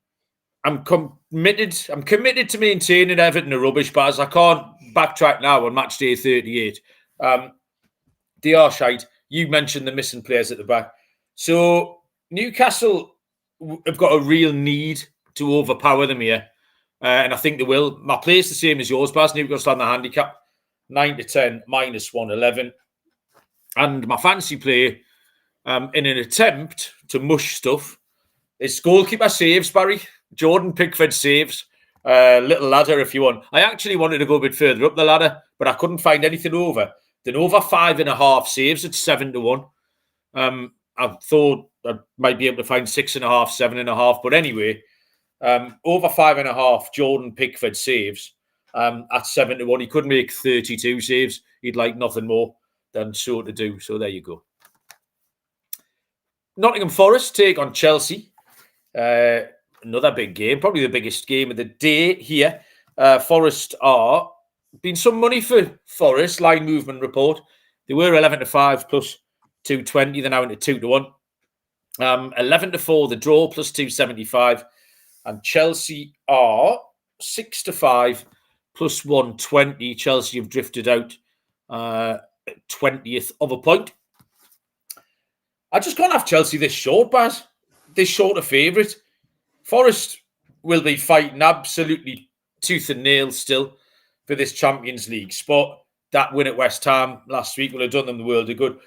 committed to maintaining Everton are rubbish, Baz. I can't backtrack now on match day 38. They are shite. You mentioned the missing players at the back. So Newcastle have got a real need to overpower them here. And I think they will. My play is the same as yours, Baz. Newcastle on the handicap. 9-10, -111. And my fancy play, in an attempt to mush stuff, is goalkeeper saves, Barry. Jordan Pickford saves. Little ladder if you want. I actually wanted to go a bit further up the ladder, but I couldn't find anything over. Then over 5.5 saves at 7-1. I thought I might be able to find 6.5, 7.5. But anyway, over 5.5 Jordan Pickford saves. At 7-1, he could make 32 saves. He'd like nothing more than so to do. So there you go. Nottingham Forest take on Chelsea. Another big game, probably the biggest game of the day here. Forest are been some money for Forest. Line movement report. They were 11-5 plus 220. They're now into 2-1. 11-4 the draw plus 275, and Chelsea are 6-5. Plus 120. Chelsea have drifted out 20th of a point. I just can't have Chelsea this short, Baz. This short a favourite. Forest will be fighting absolutely tooth and nail still for this Champions League spot. That win at West Ham last week will have done them the world of good.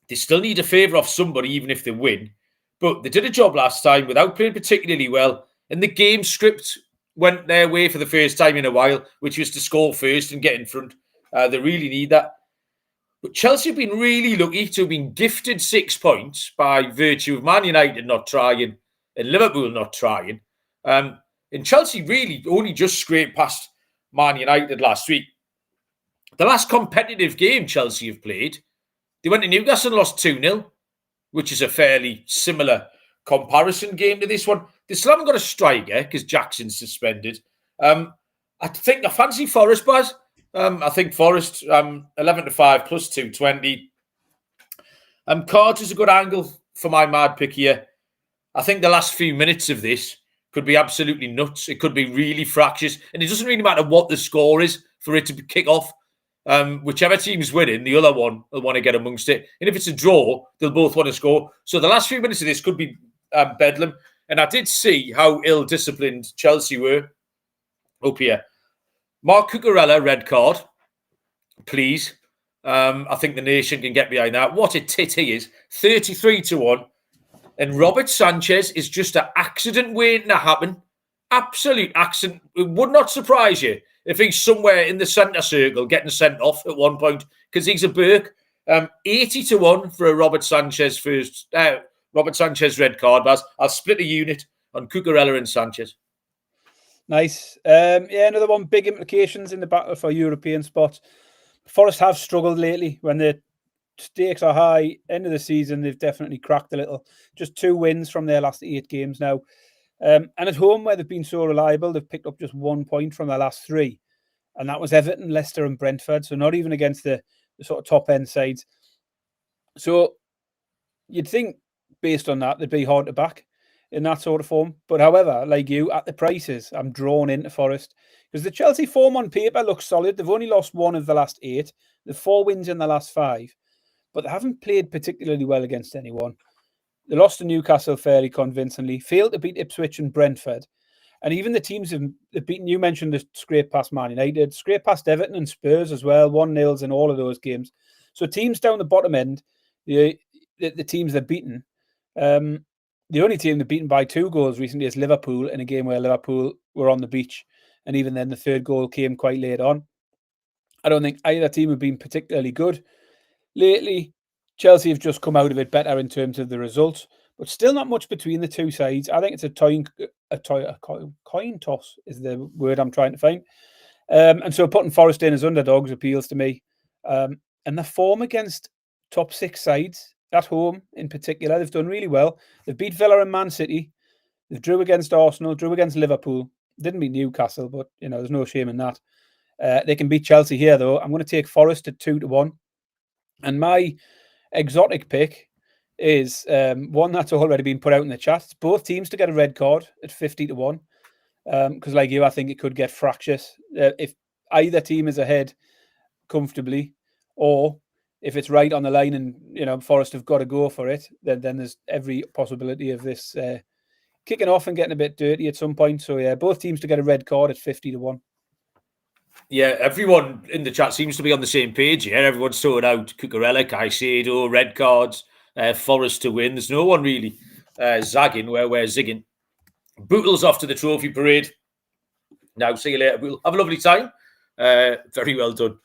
They still need a favour off somebody, even if they win. But they did a job last time without playing particularly well. And the game script went their way for the first time in a while, which was to score first and get in front. They really need that. But Chelsea have been really lucky to have been gifted 6 points by virtue of Man United not trying and Liverpool not trying. And Chelsea really only just scraped past Man United last week. The last competitive game Chelsea have played, they went to Newcastle and lost 2-0, which is a fairly similar comparison game to this one. They still haven't got a striker because Jackson's suspended. I fancy Forest, Baz. I think Forest 11-5 plus 220. Carter's a good angle for my mad pick here. I think the last few minutes of this could be absolutely nuts. It could be really fractious, and it doesn't really matter what the score is for it to kick off. Whichever team's winning, the other one will want to get amongst it. And if it's a draw, they'll both want to score. So the last few minutes of this could be bedlam. And I did see how ill-disciplined Chelsea were up here. Mark Cucurella, red card. Please. I think the nation can get behind that. What a tit he is. 33-1. And Robert Sanchez is just an accident waiting to happen. Absolute accident. It would not surprise you if he's somewhere in the centre circle getting sent off at one point because he's a Burke. 80-1 for a Robert Sanchez red card, Baz. I'll split a unit on Cucurella and Sanchez. Nice. Another one. Big implications in the battle for European spot. Forest have struggled lately when the stakes are high. End of the season, they've definitely cracked a little. Just 2 wins from their last 8 games now. And at home, where they've been so reliable, they've picked up just 1 point from their last 3. And that was Everton, Leicester and Brentford. So not even against the sort of top-end sides. So you'd think, based on that, they'd be hard to back in that sort of form. But however, like you, at the prices, I'm drawn into Forest. Because the Chelsea form on paper looks solid. They've only lost 1 of the last 8. They've 4 wins in the last 5. but they haven't played particularly well against anyone. They lost to Newcastle fairly convincingly, failed to beat Ipswich and Brentford. And even the teams have beaten, you mentioned the scrape past Man United, scrape past Everton and Spurs as well, 1-0s in all of those games. So teams down the bottom end, the teams they've beaten, the only team they've beaten by 2 goals recently is Liverpool, in a game where Liverpool were on the beach. And even then, the third goal came quite late on. I don't think either team have been particularly good. Lately, Chelsea have just come out of it better in terms of the results, but still not much between the two sides. I think it's a coin toss is the word I'm trying to find. And so putting Forest in as underdogs appeals to me. And the form against top 6 sides at home in particular, they've done really well. They've beat Villa and Man City. They've drew against Arsenal, drew against Liverpool. Didn't beat Newcastle, but there's no shame in that. They can beat Chelsea here, though. I'm going to take Forest at 2-1. And my exotic pick is one that's already been put out in the chat. It's both teams to get a red card at 50-1. Because like you, I think it could get fractious if either team is ahead comfortably, or if it's right on the line and Forest have got to go for it, then there's every possibility of this kicking off and getting a bit dirty at some point. So yeah, both teams to get a red card at 50-1. Yeah, everyone in the chat seems to be on the same page here. Everyone's throwing out Cucurella, Caicedo, red cards, Forest to win. There's no one really zagging where we're zigging. Bootle's off to the trophy parade. Now, see you later, Bootle. Have a lovely time. Very well done.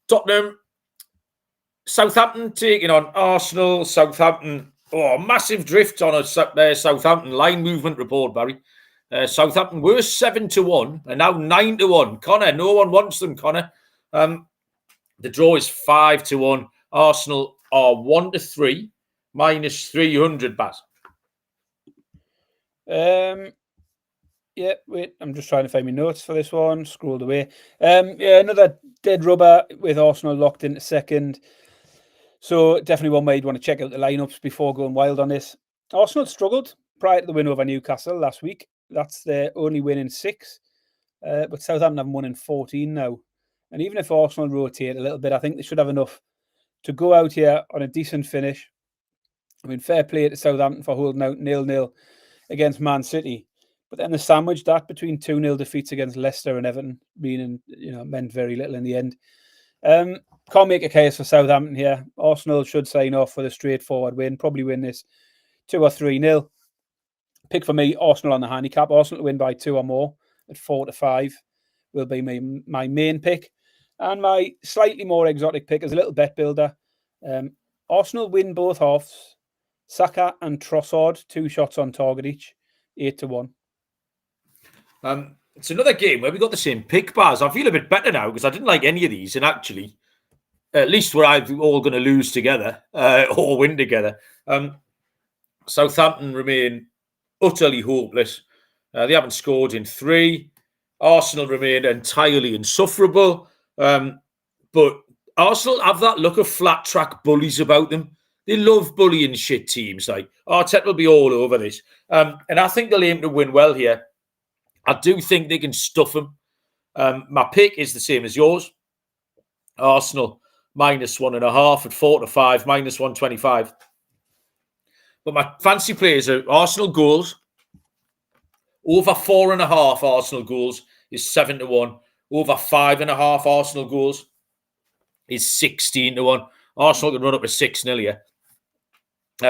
Tottenham, Southampton taking on Arsenal. Southampton, massive drift on a Southampton line movement report, Barry. Southampton were 7-1 and now 9-1. Connor, no one wants them, Connor. The draw is 5-1. Arsenal are 1-3, minus 300, Baz. Yeah, wait, I'm just trying to find my notes for this one. Scrolled away. Another dead rubber with Arsenal locked into second. So definitely one way you'd want to check out the lineups before going wild on this. Arsenal struggled prior to the win over Newcastle last week. That's their only win in 6. But Southampton haven't won in 14 now. And even if Arsenal rotate a little bit, I think they should have enough to go out here on a decent finish. I mean, fair play to Southampton for holding out 0-0 against Man City. But then the sandwich that between 2-0 defeats against Leicester and Everton, meant very little in the end. Can't make a case for Southampton here. Arsenal should sign off with a straightforward win. Probably win this 2 or 3-0. Pick for me, Arsenal on the handicap. Arsenal to win by 2 or more at 4-5 will be my main pick. And my slightly more exotic pick is a little bet builder. Arsenal win both halves. Saka and Trossard, 2 shots on target each, 8-1. It's another game where we got the same pick, Baz. I feel a bit better now because I didn't like any of these, and actually, at least we're all going to lose together or win together. Southampton remain utterly hopeless. They haven't scored in 3. Arsenal remain entirely insufferable. But Arsenal have that look of flat track bullies about them. They love bullying shit teams. Like Arteta will be all over this. And I think they'll aim to win well here. I do think they can stuff them. My pick is the same as yours. Arsenal minus 1.5 at 4-5, minus 125. But my fancy players are Arsenal goals. Over 4.5 Arsenal goals is 7-1. Over 5.5 Arsenal goals is 16-1. Arsenal can run up to 6-0 here.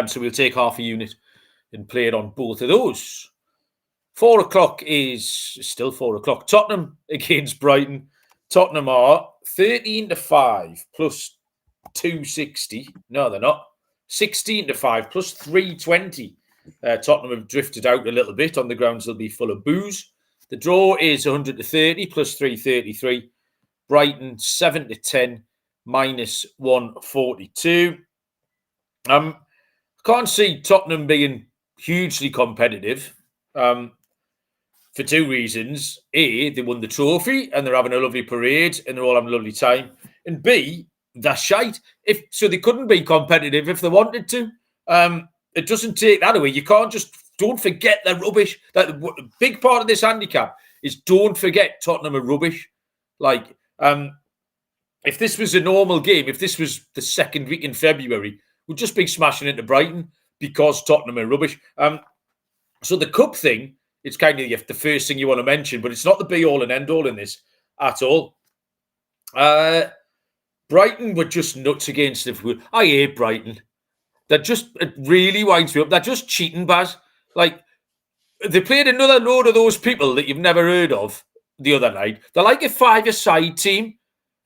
So we'll take half a unit and play it on both of those. 4 o'clock is still 4 o'clock. Tottenham against Brighton. Tottenham are 13-5 plus 260. No, they're not. 16-5 plus 320. Tottenham have drifted out a little bit on the grounds they'll be full of booze. The draw is 130 plus 333. Brighton 7-10 minus 142. I can't see Tottenham being hugely competitive for 2 reasons. A, they won the trophy and they're having a lovely parade and they're all having a lovely time. And B, they're shite. So they couldn't be competitive if they wanted to. It doesn't take that away. You can't don't forget they're rubbish. That a big part of this handicap is don't forget Tottenham are rubbish. Like, if this was a normal game, if this was the second week in February, we'd just be smashing into Brighton because Tottenham are rubbish. So the cup thing, it's kind of the first thing you want to mention, but it's not the be-all and end-all in this at all. Brighton were just nuts against Liverpool. I hate Brighton. It really winds me up. They're just cheating, Baz. Like, they played another load of those people that you've never heard of the other night. They're like a five-a-side team,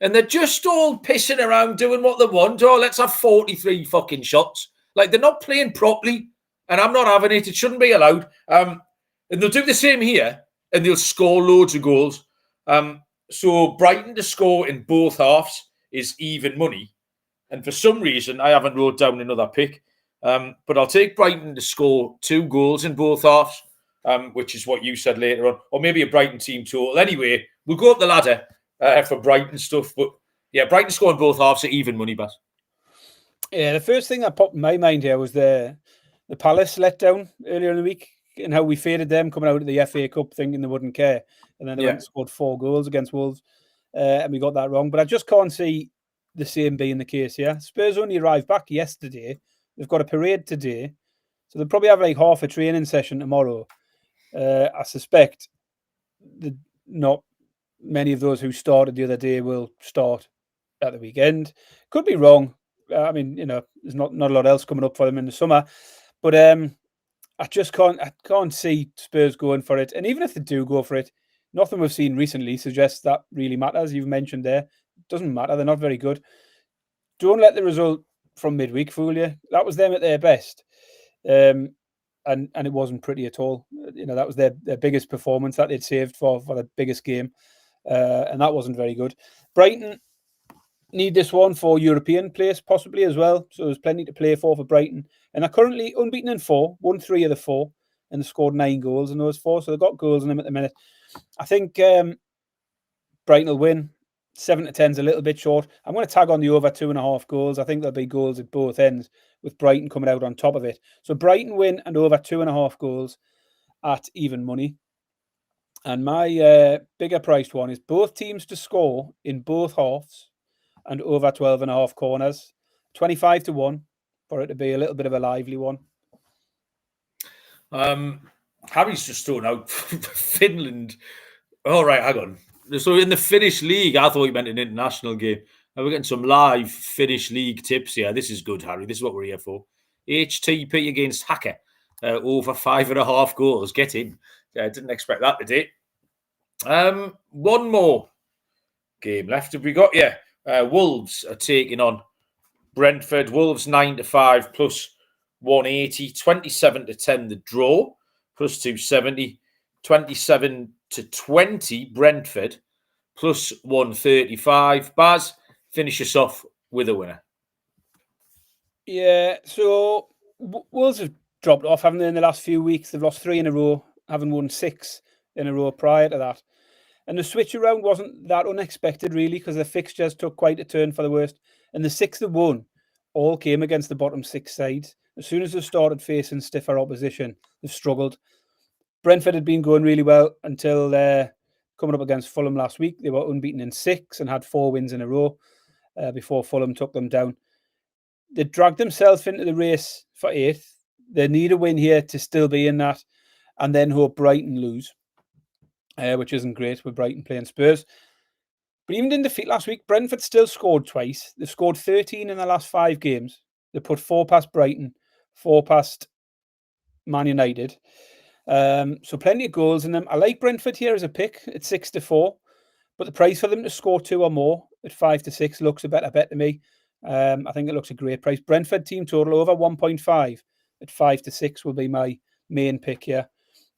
and they're just all pissing around doing what they want. Oh, let's have 43 fucking shots. Like, they're not playing properly, and I'm not having it. It shouldn't be allowed. And they'll do the same here, and they'll score loads of goals. So Brighton to score in both halves is even money. And for some reason, I haven't wrote down another pick. But I'll take Brighton to score 2 goals in both halves, which is what you said later on. Or maybe a Brighton team total. Anyway, we'll go up the ladder for Brighton stuff. But yeah, Brighton scoring both halves at even money, Bass. Yeah, the first thing that popped in my mind here was the Palace letdown earlier in the week and how we faded them coming out of the FA Cup thinking they wouldn't care. And then they went and scored 4 goals against Wolves. And we got that wrong. But I just can't see the same being the case here. Spurs only arrived back yesterday. They've got a parade today. So they'll probably have like half a training session tomorrow. I suspect not many of those who started the other day will start at the weekend. Could be wrong. I mean, there's not a lot else coming up for them in the summer. But I can't see Spurs going for it. And even if they do go for it, nothing we've seen recently suggests that really matters. You've mentioned there. It doesn't matter. They're not very good. Don't let the result from midweek fool you. That was them at their best. And it wasn't pretty at all. That was their biggest performance that they'd saved for the biggest game. And that wasn't very good. Brighton need this one for European place possibly as well. So there's plenty to play for Brighton. And they're currently unbeaten in 4, won 3 of the 4, and they scored 9 goals in those 4. So they've got goals in them at the minute. I think Brighton will win. 7-10 is a little bit short. I'm going to tag on the over 2.5 goals. I think there'll be goals at both ends with Brighton coming out on top of it. So Brighton win and over 2.5 goals at even money. And my bigger priced one is both teams to score in both halves and over 12.5 corners. 25-1 for it to be a little bit of a lively one. Harry's just thrown out Finland. All right, hang on. So in the Finnish league, I thought you meant an international game. We're getting some live Finnish league tips here. This is good, Harry. This is what we're here for. HTP against Hacker. Over 5.5 goals. Get in. I didn't expect that today. One more game left. Have we got? Yeah. Wolves are taking on Brentford. Wolves 9-5 plus 180. 27-10 the draw. Plus 270. 27-20 Brentford plus 135. Baz, finish us off with a winner. Yeah, so Wolves have dropped off, haven't they, in the last few weeks? They've lost 3 in a row, having won 6 in a row prior to that. And the switch around wasn't that unexpected, really, because the fixtures took quite a turn for the worst. And the 6 they won all came against the bottom 6 sides. As soon as they started facing stiffer opposition, they've struggled. Brentford had been going really well until coming up against Fulham last week. They were unbeaten in 6 and had 4 wins in a row before Fulham took them down. They dragged themselves into the race for 8th. They need a win here to still be in that and then hope Brighton lose, which isn't great with Brighton playing Spurs. But even in defeat last week, Brentford still scored twice. They've scored 13 in the last 5 games. They put 4 past Brighton, 4 past Man United. So plenty of goals in them. I like Brentford here as a pick at 6-4, but the price for them to score 2 or more at 5-6 looks a better bet to me. I think it looks a great price. Brentford team total over 1.5 at 5-6 will be my main pick here.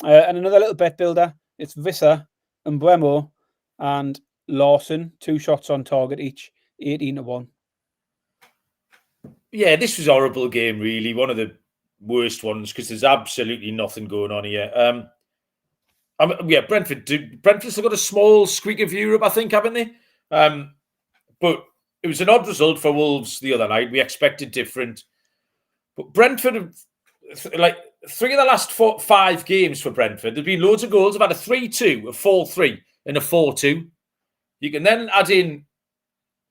And another little bet builder, it's Visser, Mbuemo and Lawson, 2 shots on target each, 18-1. Yeah, this was a horrible game, really. One of the worst ones because there's absolutely nothing going on here. Brentford's still got a small squeak of Europe, I think, haven't they? But it was an odd result for Wolves the other night. We expected different. But Brentford, like 3 of the last 5 games for Brentford, there've been loads of goals. They've had a 3-2, a 4-3, and a 4-2. You can then add in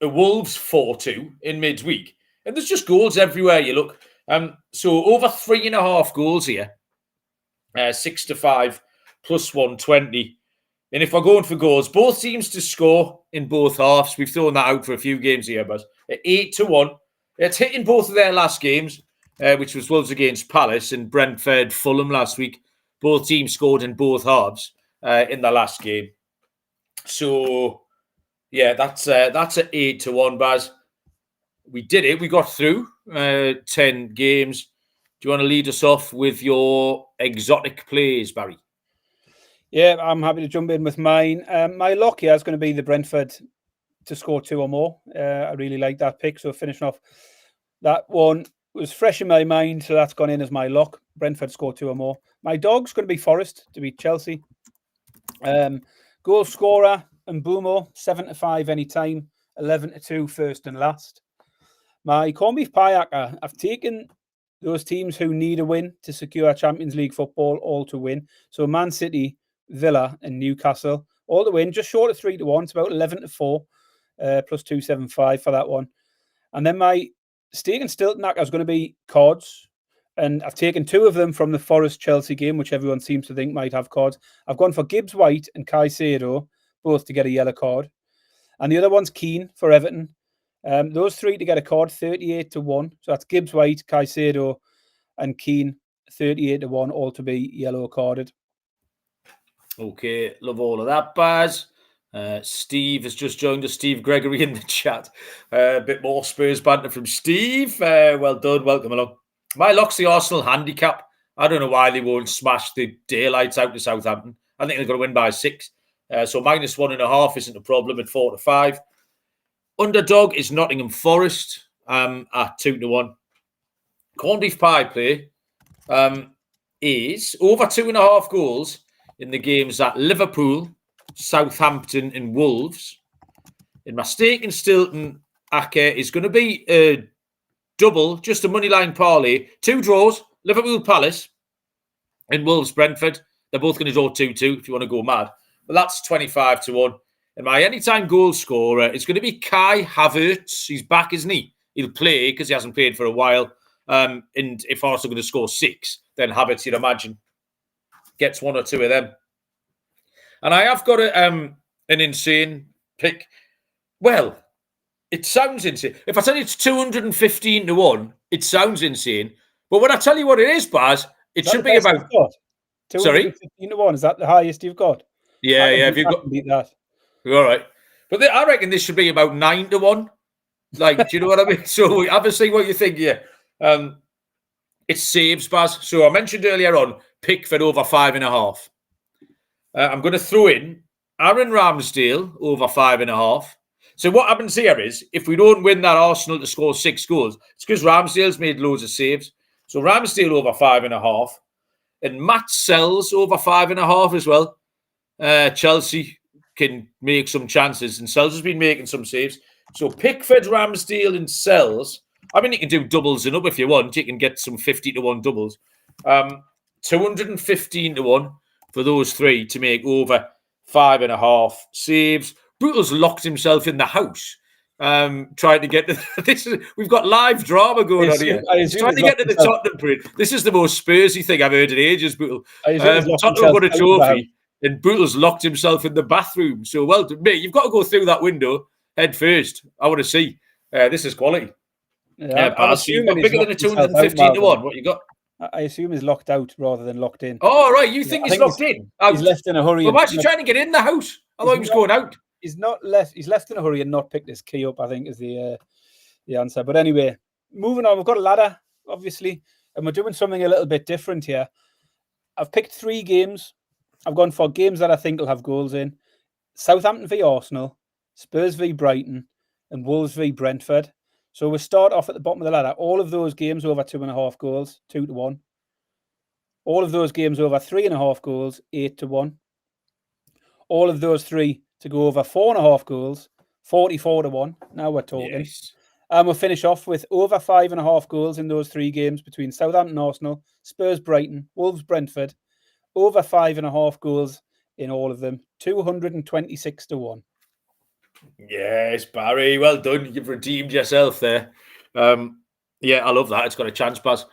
Wolves 4-2 in midweek. And there's just goals everywhere you look. So over 3.5 goals here. 6-5 plus 120. And if we're going for goals, both teams to score in both halves. We've thrown that out for a few games here, but 8-1. It's hitting both of their last games, which was Wolves against Palace and Brentford, Fulham last week. Both teams scored in both halves in the last game. So, yeah, that's an 8-1, Baz. We did it. We got through 10 games. Do you want to lead us off with your exotic plays, Barry? Yeah, I'm happy to jump in with mine. My lock here is going to be the Brentford to score 2 or more. I really like that pick. So finishing off, that one was fresh in my mind. So that's gone in as my lock. Brentford score 2 or more. My dog's going to be Forest to beat Chelsea. Goal scorer and Boomo, 7-5 anytime, 11-2 first and last. My corned beef pie hacker, I've taken those teams who need a win to secure Champions League football, all to win. So Man City, Villa and Newcastle, all to win, just short of 3-1. It's about 11-4, plus 275 for that one. And then my stake and Stilton hacker is going to be Cards. And I've taken 2 of them from the Forest-Chelsea game, which everyone seems to think might have cards. I've gone for Gibbs-White and Caicedo, both to get a yellow card. And the other one's Keane for Everton. Those 3 to get a card, 38-1. So that's Gibbs-White, Caicedo, and Keane, 38-1, all to be yellow carded. Okay, love all of that, Baz. Steve has just joined us, Steve Gregory in the chat. A bit more Spurs banter from Steve. Well done, welcome along. My lock's the Arsenal handicap. I don't know why they won't smash the daylights out to Southampton. I think they're going to win by 6. So minus 1.5 isn't a problem at 4-5. Underdog is Nottingham Forest at 2-1. Corned beef pie play is over 2.5 goals in the games at Liverpool, Southampton and Wolves. And my stake in Stilton Ake is going to be a double, just a moneyline parlay. 2 draws, Liverpool Palace and Wolves Brentford. They're both going to draw 2-2 if you want to go mad. But that's 25-1. And my anytime goal scorer is going to be Kai Havertz. He's back, isn't he? He'll play because he hasn't played for a while. And if Arsenal are going to score 6, then Havertz, you'd imagine, gets 1 or 2 of them. And I have got an insane pick. Well, it sounds insane. If I tell you it's 215-1, it sounds insane. But when I tell you what it is, Baz, it should be about... 215-1, is that the highest you've got? Yeah. Have you got... beat that. All right. But I reckon this should be about 9-1. Like, do you know what I mean? So obviously what you think here. It's saves, Baz. So I mentioned earlier on, Pickford over 5.5. I'm going to throw in Aaron Ramsdale over 5.5. So what happens here is, if we don't win that Arsenal to score 6 goals, it's because Ramsdale's made loads of saves. So Ramsdale over 5.5. And Matt Sells over 5.5 as well. Chelsea can make some chances, and Sells has been making some saves. So Pickford, Ramsdale and Sells. I mean, you can do doubles and up if you want. You can get some 50-1 doubles. 215-1 for those 3 to make over 5.5 saves. Bootle's locked himself in the house, trying to get to this. We've got live drama going on here. He's trying to get to the Tottenham parade. This is the most Spursy thing I've heard in ages, Bootle. Tottenham won a trophy, and Bootle's locked himself in the bathroom. So, well, mate, you've got to go through that window head first. I want to see. This is quality. I'm so you've got bigger than a 215-1. What you got? I assume he's locked out rather than locked in. Oh, right. You think he's locked in? He's left in a hurry. Well, why is he trying to get in the house? I thought he was going out. He's not left. He's left in a hurry and not picked his key up, I think, is the answer. But anyway, moving on. We've got a ladder, obviously, and we're doing something a little bit different here. I've picked 3 games. I've gone for games that I think will have goals in. Southampton v Arsenal, Spurs v Brighton, and Wolves v Brentford. So we start off at the bottom of the ladder. All of those games over 2.5 goals, 2-1. All of those games over 3.5 goals, 8-1. All of those 3 to go over 4.5 goals, 44-1. Now we're talking. Yes. And we'll finish off with over 5.5 goals in those 3 games between Southampton, Arsenal, Spurs, Brighton, Wolves, Brentford. Over 5.5 goals in all of them, 226-1. Yes, Barry, well done. You've redeemed yourself there. Yeah, I love that. It's got a chance, Baz.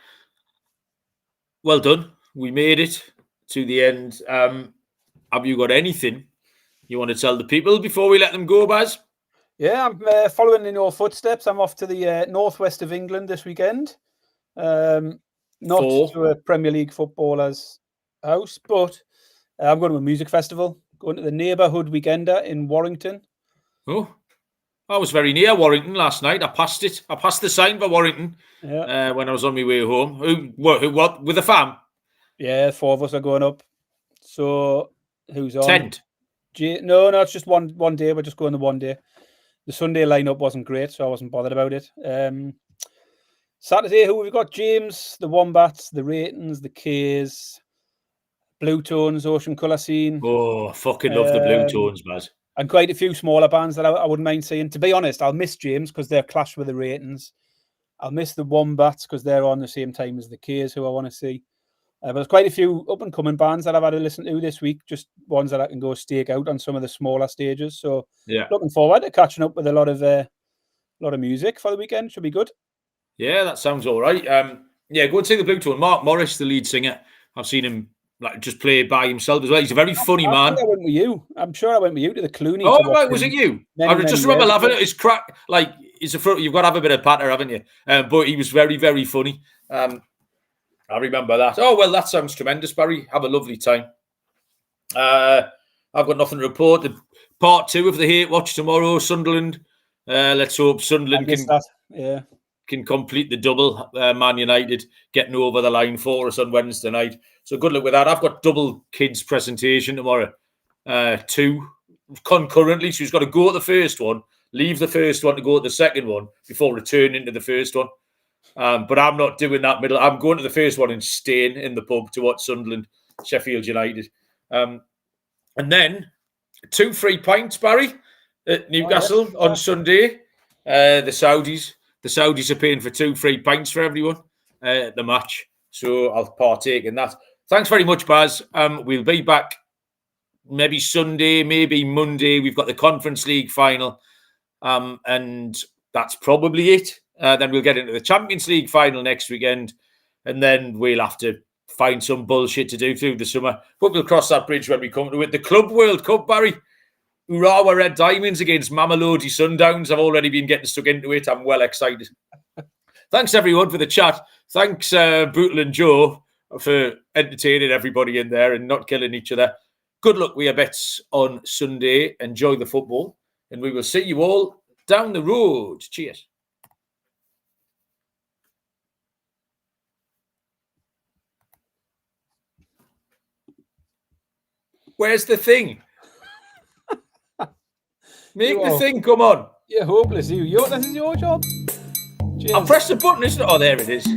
Well done. We made it to the end. Have you got anything you want to tell the people before we let them go, Baz? Yeah, I'm following in your footsteps. I'm off to the northwest of England this weekend. Not to a Premier League footballer's house, but I'm going to a music festival. Going to the Neighbourhood Weekender in Warrington. Oh, I was very near Warrington last night. I passed it. I passed the sign for Warrington when I was on my way home. What? With the fam? Yeah, 4 of us are going up. So who's on? Tent? No, it's just one day. We're just going the one day. The Sunday lineup wasn't great, so I wasn't bothered about it. Saturday, who have we got? James, the Wombats, the Ratings, the K's, Blue Tones, Ocean Colour Scene. Oh, I fucking love the Blue Tones, Baz. And quite a few smaller bands that I wouldn't mind seeing. To be honest, I'll miss James because they're clash with the Ratings. I'll miss the Wombats because they're on the same time as the K's, who I want to see. But there's quite a few up-and-coming bands that I've had to listen to this week, just ones that I can go stake out on some of the smaller stages. So yeah, looking forward to catching up with a lot of music for the weekend. Should be good. Yeah, that sounds all right. Yeah, go and see the Blue Tone. Mark Morris, the lead singer. I've seen him just play by himself as well. He's a very funny man. I went with you. I'm sure I went with you to the Clooney. Oh, right, was it you? I just remember laughing at his crack. Like, it's you've got to have a bit of patter, haven't you? But he was very, very funny. I remember that. Oh, well, that sounds tremendous, Barry. Have a lovely time. I've got nothing to report. The part 2 of the Hate Watch tomorrow, Sunderland. Let's hope Sunderland can complete the double. Man United getting over the line for us on Wednesday night. So good luck with that. I've got double kids presentation tomorrow. 2 concurrently. So he's got to go at the first one, leave the first one to go at the second one before returning to the first one. But I'm not doing that middle. I'm going to the first one and staying in the pub to watch Sunderland, Sheffield United. And then 2 free pints, Barry, at Newcastle on Sunday. The Saudis are paying for 2 free pints for everyone at the match. So I'll partake in that. Thanks very much, Baz. We'll be back maybe Sunday, maybe Monday. We've got the Conference League final. And that's probably it. Then we'll get into the Champions League final next weekend. And then we'll have to find some bullshit to do through the summer. But we'll cross that bridge when we come to it. The Club World Cup, Barry. Urawa Red Diamonds against Mamelodi Sundowns. I've already been getting stuck into it. I'm well excited. Thanks, everyone, for the chat. Thanks, Bootle and Joe, for entertaining everybody in there and not killing each other. Good luck with your bets on Sunday. Enjoy the football. And we will see you all down the road. Cheers. Where's the thing? Make the thing come on. You're hopeless, you. This is your job. Cheers. I'll press the button, isn't it? Oh, there it is.